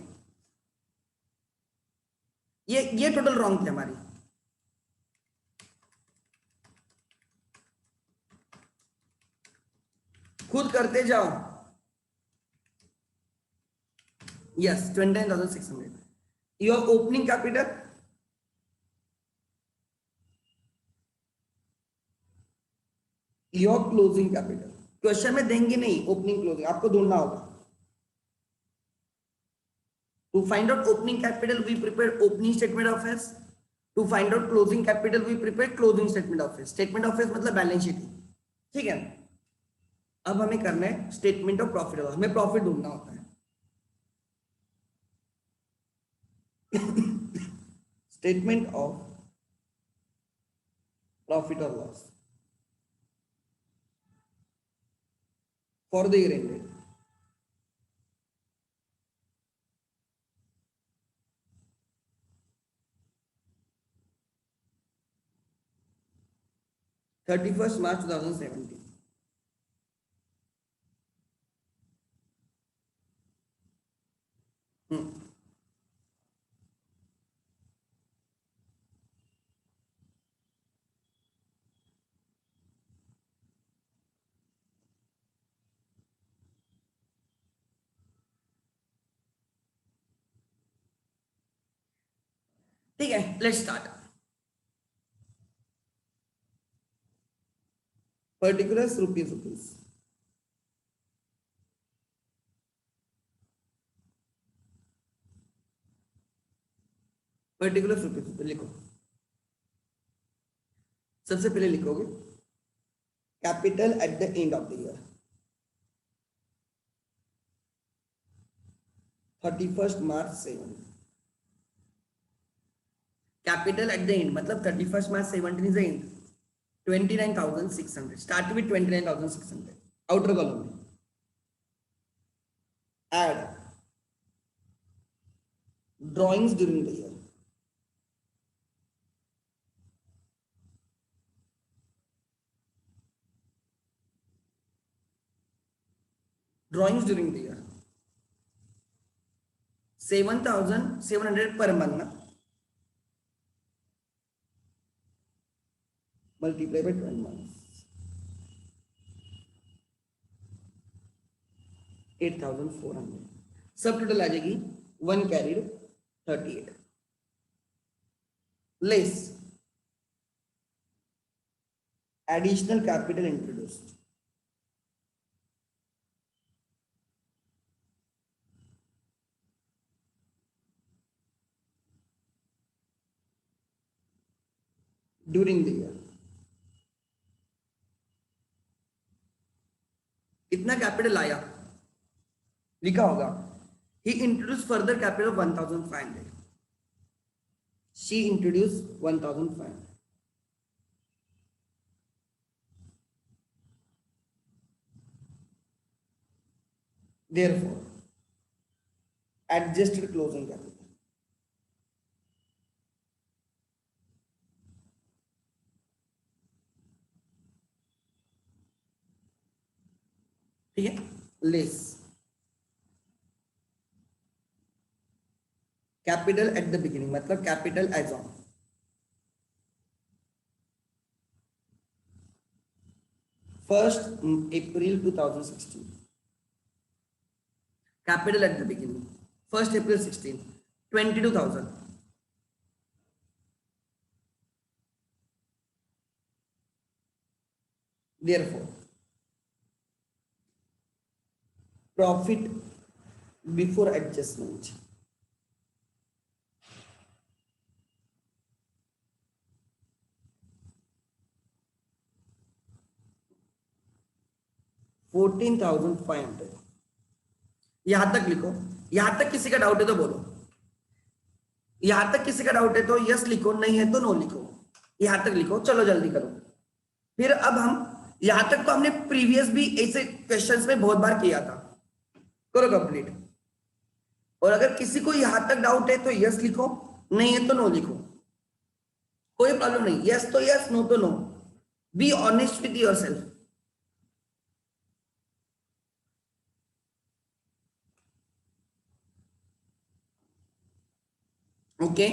ये टोटल रॉन्ग थी हमारी, खुद करते जाओ, yes 29,600, your opening capital, your closing capital, question में देंगे नहीं ओपनिंग क्लोजिंग, आपको ढूंढना होगा। To find out opening capital, we prepare opening statement of affairs. To find out closing capital, we prepare closing statement of affairs. Statement of affairs मतलब balance sheet, ठीक है। अब हमें करना है स्टेटमेंट ऑफ प्रॉफिट, हमें प्रॉफिट ढूंढना होता है। स्टेटमेंट ऑफ प्रॉफिट और loss for the year ended, March 31, 2017। ठीक है, let's start. Particulars rupees rupees, particulars rupees लिखो। सबसे पहले लिखोगे capital at the end of the year, 31 March 7। Capital at the end मतलब 31 मार्च 17 is the end, 29,600, start with 29,600 outer column. Add drawings during the year, drawings during the year 7,700 per month na? Multiply by 12 months, 8,400। सब total आ जाएगी 1 carried 38 less additional capital introduced, during the year। कितना capital आया लिखा होगा, he introduced further capital of 1,500, she introduced 1,500। therefore adjusted closing capital, ठीक है, less capital at the beginning मतलब capital as on, first April 2016, capital at the beginning 1 April 16, 22,000। therefore profit before adjustment, $14,500। यहां तक लिखो, यहां तक किसी का डाउट है तो बोलो, यहां तक किसी का डाउट है तो यस लिखो, नहीं है तो नो लिखो, यहां तक लिखो, चलो जल्दी करो। फिर अब हम यहां तक तो हमने प्रीवियस भी ऐसे क्वेश्चंस में बहुत बार किया था, करो कंप्लीट। और अगर किसी को यहां तक डाउट है तो यस लिखो, नहीं है तो नो लिखो, कोई प्रॉब्लम नहीं, यस तो यस, नो तो no, be honest with yourself. Okay,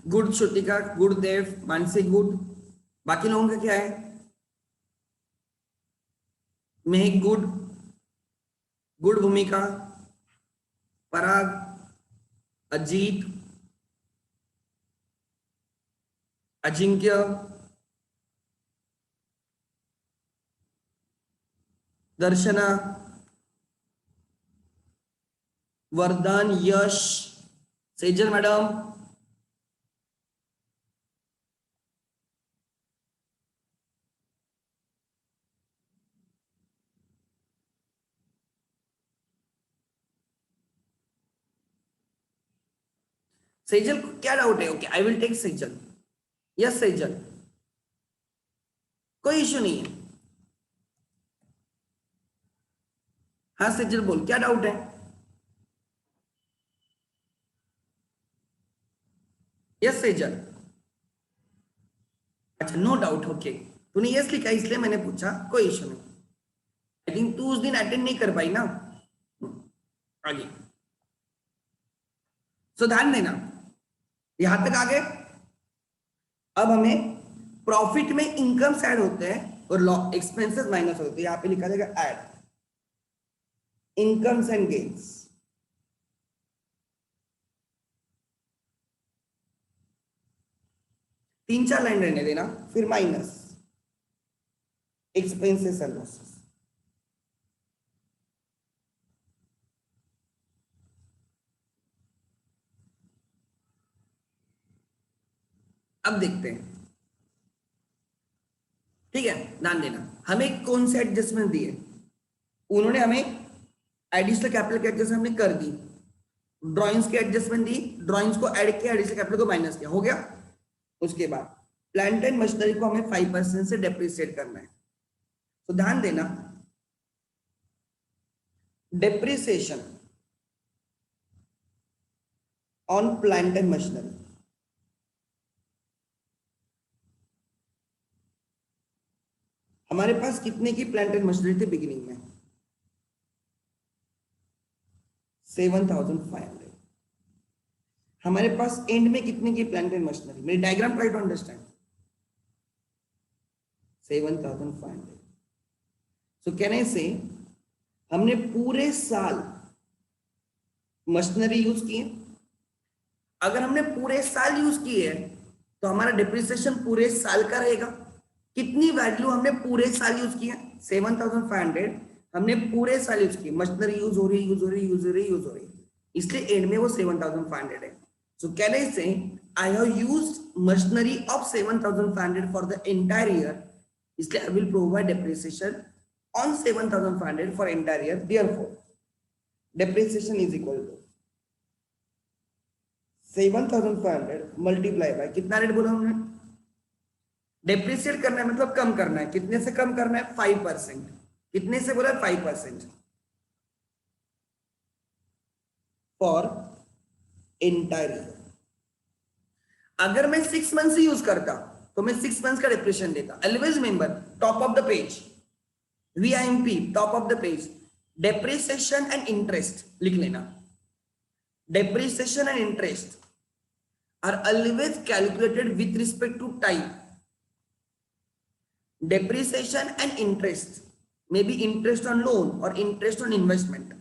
good Shrutika, good Dev, Mansi good, बाकी लोगों का क्या है, मेहक गुड, गुड भूमिका, पराग, अजीत, अजिंक्य, दर्शना, वरदान, यश, सेजल मैडम, सेजल को क्या डाउट है, okay I will take Sejal, yes Sejal, कोई इश्यू नहीं है। हाँ सेजल बोल, क्या डाउट है, यस सेजल, अच्छा नो डाउट, ओके तूने यस लिखा इसलिए मैंने पूछा, कोई इश्यू नहीं। आई थिंक तू उस दिन अटेंड नहीं कर पाई ना, आगे सो ध्यान देना, यहां तक आ गए। अब हमें प्रॉफिट में इनकम ऐड होते हैं और एक्सपेंसेस माइनस होते हैं। यहाँ पे लिखा जाएगा ऐड इनकम्स एंड गेन्स। तीन चार लाइन रहने देना, फिर माइनस एक्सपेंसेस एंड लॉसेस। अब देखते हैं, ठीक है, ध्यान देना हमें कौन से एडजस्टमेंट दिए। उन्होंने हमें एडिशनल कैपिटल की एडजस्टमेंट हमने कर दी, ड्राइंग्स की एडजस्टमेंट दी, ड्राइंग्स को ऐड किया, एडिशनल कैपिटल को माइनस किया, हो गया। उसके बाद प्लांट एंड मशीनरी को हमें 5% से डेप्रिसिएट करना है। तो ध्यान देना, depreciation on plant and machinery, हमारे पास कितने की प्लांट एंड मशीनरी थी बिगिनिंग में? 7,500। हमारे पास एंड में कितने की प्लांट एंड मशीनरी? मेरी diagram try to understand. 7,500। So can I say हमने पूरे साल मशीनरी यूज की है। अगर हमने पूरे साल यूज की है तो हमारा डिप्रिसिएशन पूरे साल का रहेगा। कितनी वैल्यू हमने पूरे साल यूज की है? 7,500 हमने पूरे साल यूज की, मशीनरी यूज हो रही यूज हो रही यूज हो रही यूज हो रही, इसलिए एंड में वो 7,500 है। सो can I say I have used machinery of 7,500 for the entire year, इसलिए I will provide depreciation on 7,500 for entire year. Therefore depreciation is equal to 7,500 multiply by कितना रेट बोला हमने? डेप्रिसिएट करना है मतलब कम करना है। कितने से कम करना है? 5%। कितने से बोला? 5% फॉर एंटायर ईयर। अगर मैं 6 मंथ से यूज करता तो मैं 6 मंथ का डेप्रिसिएशन देता। Always remember, top of the page, VIMP, top of the page, depreciation and interest लिख लेना। Depreciation and interest are always calculated with respect to time. Depreciation and interest may be interest on loan or interest on investment.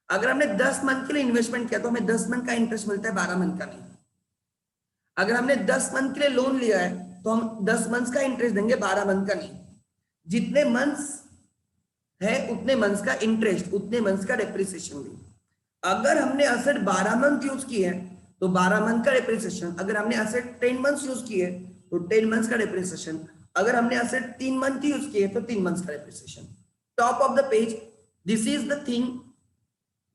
अगर हमने 10 month के लिए investment किया तो हमें 10 month का इंटरेस्ट मिलता है, 12 मंथ का नहीं। अगर हमने 10 मंथ के लिए लोन लिया है तो हम 10 मंथ का इंटरेस्ट देंगे, 12 मंथ का नहीं। जितने मंथ्स है उतने मंथ्स का इंटरेस्ट, उतने मंथ्स का डेप्रिसिएशन भी। अगर हमने असेट 12 मंथ यूज की है तो 12 मंथ का डेप्रिसिएशन। अगर हमने असेट 10 मंथ यूज की है तो 10 मंथ का डेप्रिसिएशन। अगर हमने असेट 3 मंथ यूज की है तो 3 मंथ का depreciation. Top of the page, this is the thing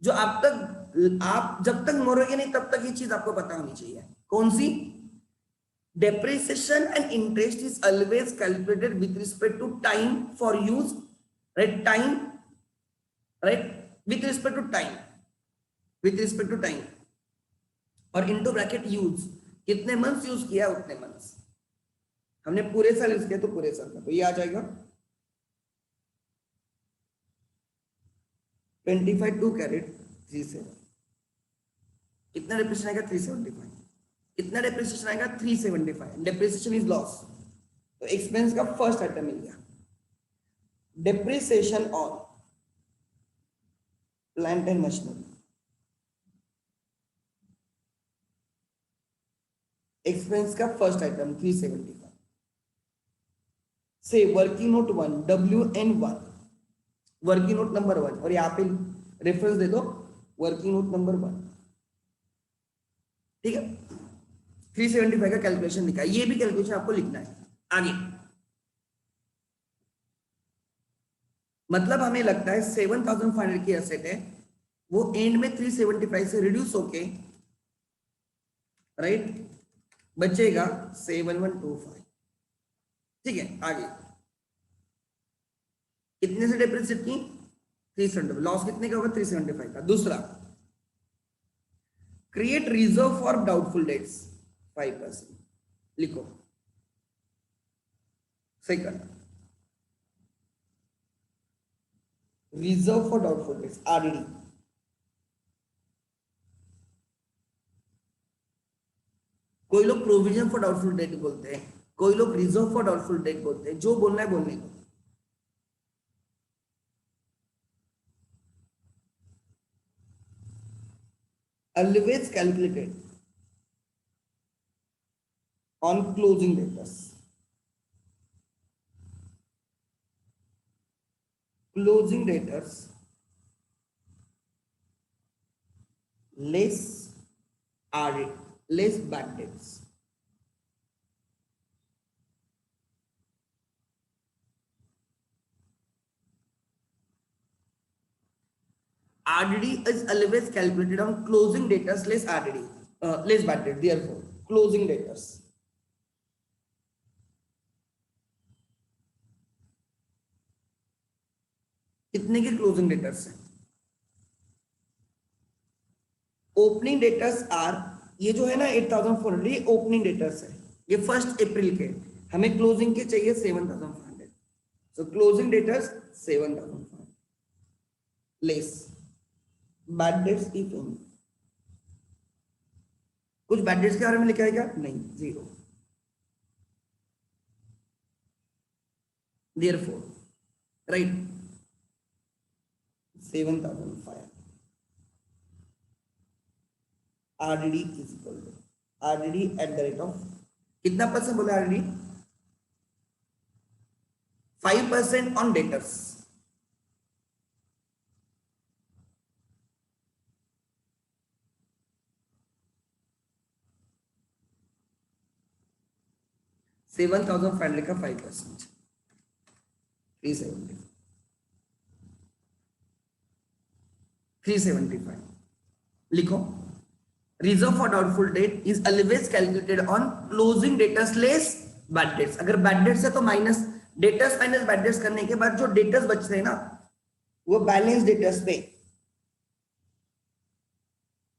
जो आप जब तक मरोगे नहीं तब तक ये चीज आपको पता होनी चाहिए। कौन सी? Depreciation and interest is always calculated with respect to time for use, right? Time, right, with respect to time, with respect to time, और इनटू ब्रैकेट यूज, कितने मंथ्स यूज किया उतने मंथ्स। हमने पूरे साल यूज किया तो पूरे साल का, तो ये आ जाएगा 25 2 कैरेट 3 से कितना डेप्रिसिएशन आएगा? 375। कितना डेप्रिसिएशन आएगा? 375। डेप्रिसिएशन इज लॉस, तो एक्सपेंस का फर्स्ट आइटम मिल गया। Depreciation on plant and machinery, expense का फर्स्ट आइटम 375 से working note 1 WN1, working note number 1, और यहाँ पे रेफरेंस दे दो वर्किंग नोट नंबर 1, ठीक है। 375 का कैलकुलेशन लिखा है, ये भी कैलकुलेशन आपको लिखना है आगे। मतलब हमें लगता है 7,500 की एसेट है, वो एंड में 375 से रिड्यूस होके, राइट, बचेगा 7125, ठीक है। आगे कितने से डेप्रिसिएट की? 375। लॉस कितने का होगा? 375 का। दूसरा, create reserve for doubtful dates 5%, लिखो। Second, reserve for doubtful dates RDD, कोई लोग प्रोविजन फॉर डाउटफुल डेट बोलते हैं, कोई लोग रिजर्व फॉर डाउटफुल डेट बोलते हैं, जो बोलना है बोलने को। Always calculated on closing debtors. Closing debtors less are less bad debts. RDD is always calculated on closing debtors less RDD, less bad debt. Therefore, closing debtors. कितने के closing debtors हैं? ओपनिंग डेटर्स आर, ये जो है ना 8,400, ये opening debtors है, ये 1 अप्रैल के। हमें क्लोजिंग के चाहिए 7,500, सो closing debtors 7,500 less bad debts if any. कुछ बैड डेट्स के बारे में लिखा है क्या? नहीं, 0। therefore right 7,500 RDD is equal to RDD at the rate of कितना परसेंट बोला? RDD 5% on debtors. $7,500 का 5%, 375 लिखो। Reserve for doubtful debt is always calculated on closing debtors less bad debts. अगर बैड डेट्स है तो minus debtors minus bad debts करने के बाद जो डेटर्स बचते हैं ना, वो बैलेंस डेटर्स पे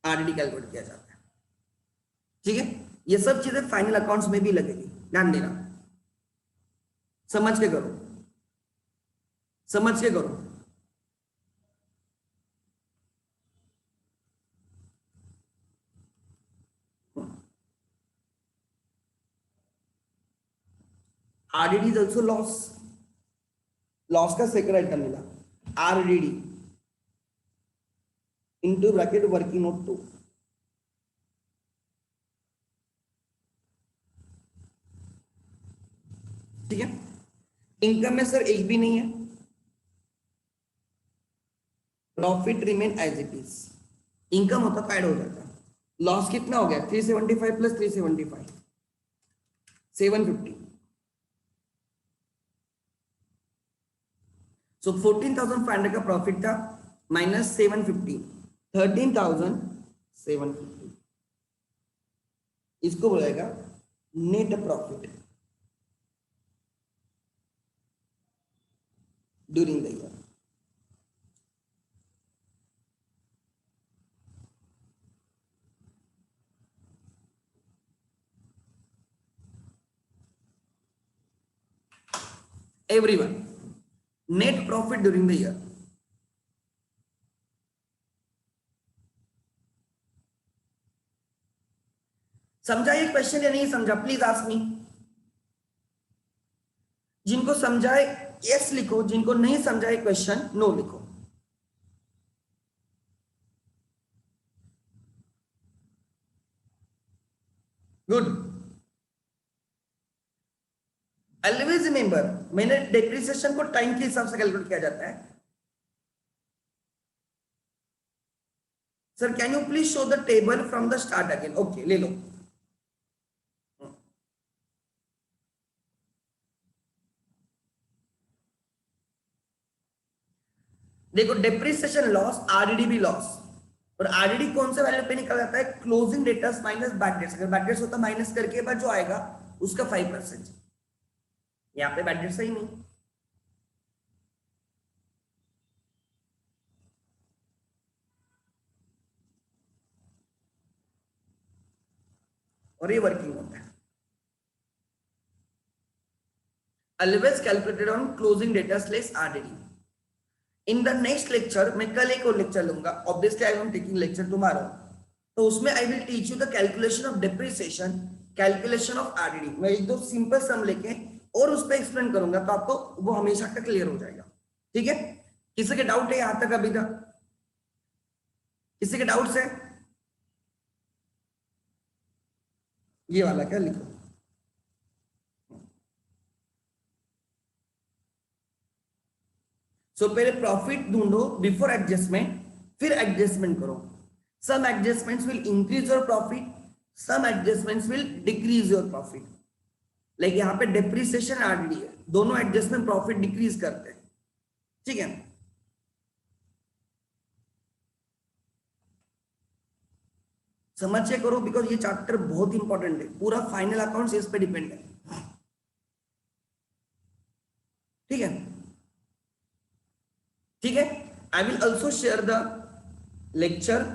आरडीडी कैलकुलेट किया जाता है। ठीक है, ये सब चीजें फाइनल अकाउंट्स में भी लगेगी, ध्यान देना, समझ के करो, समझ के करो। RDD is also loss. Loss का सेकंड आइटम मिला, RDD into bracket working note 2। ठीक है, इनकम में सर एक भी नहीं है, profit remain as it is. Income होता तो ऐड हो जाता। लॉस कितना हो गया? 375 प्लस 375 750। सो 14,500 का प्रॉफिट था, माइनस 750, 13,750। इसको बोलेगा net profit during the year. Everyone, net profit during the year। समझा ये क्वेश्चन या नहीं समझा? Please ask me. जिनको समझाए यस लिखो, जिनको नहीं समझाए क्वेश्चन नो लिखो। गुड। ऑलवेज रिमेंबर, मैंने डेप्रिसिएशन को टाइम के हिसाब से कैलकुलेट किया जाता है। Sir can you please show the table from the start again? Okay, ले लो। देखो, डेप्रिसिएशन लॉस, आरडीडी भी लॉस, और आरडीडी कौन से वैल्यू पे निकल जाता है? Closing debtors minus bad debts. अगर बैड डेट्स होता माइनस करके बाद जो आएगा उसका 5%। यहाँ पे बैड डेट्स ही नहीं। और ये वर्किंग होता है। Always calculated on closing debtors less RDD. In the next lecture, मैं कल एक और लेक्चर लूंगा, obviously I am taking lecture tomorrow, तो उसमें I will teach you the calculation of depreciation calculation of RDD, मैं एक दो सिंपल सम लेके और उस पर एक्सप्लेन करूंगा तो आपको वो हमेशा का क्लियर हो जाएगा। ठीक है, किसी के डाउट है यहां तक अभी तक? किसी के डाउट्स है? ये वाला क्या लिखो। सो पहले प्रॉफिट ढूंढो बिफोर एडजस्टमेंट, फिर एडजस्टमेंट करो। Some adjustments will increase your profit, some adjustments will decrease your profit. Like यहाँ पे डेप्रिसिएशन आरडीडी है, दोनों एडजस्टमेंट प्रॉफिट डिक्रीज करते हैं। ठीक है, समझिए करो, बिकॉज ये चैप्टर बहुत इंपॉर्टेंट है, पूरा फाइनल अकाउंट्स इस पे डिपेंड है। ठीक है, ठीक है, I will also share the lecture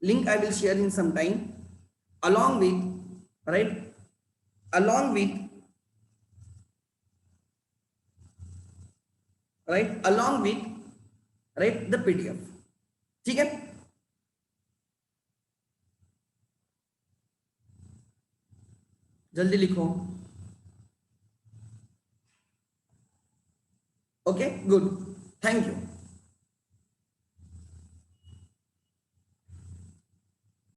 link, I will share in some time along with, right, along with, right, along with, right, the PDF। ठीक है, जल्दी लिखो। Okay, good, thank you.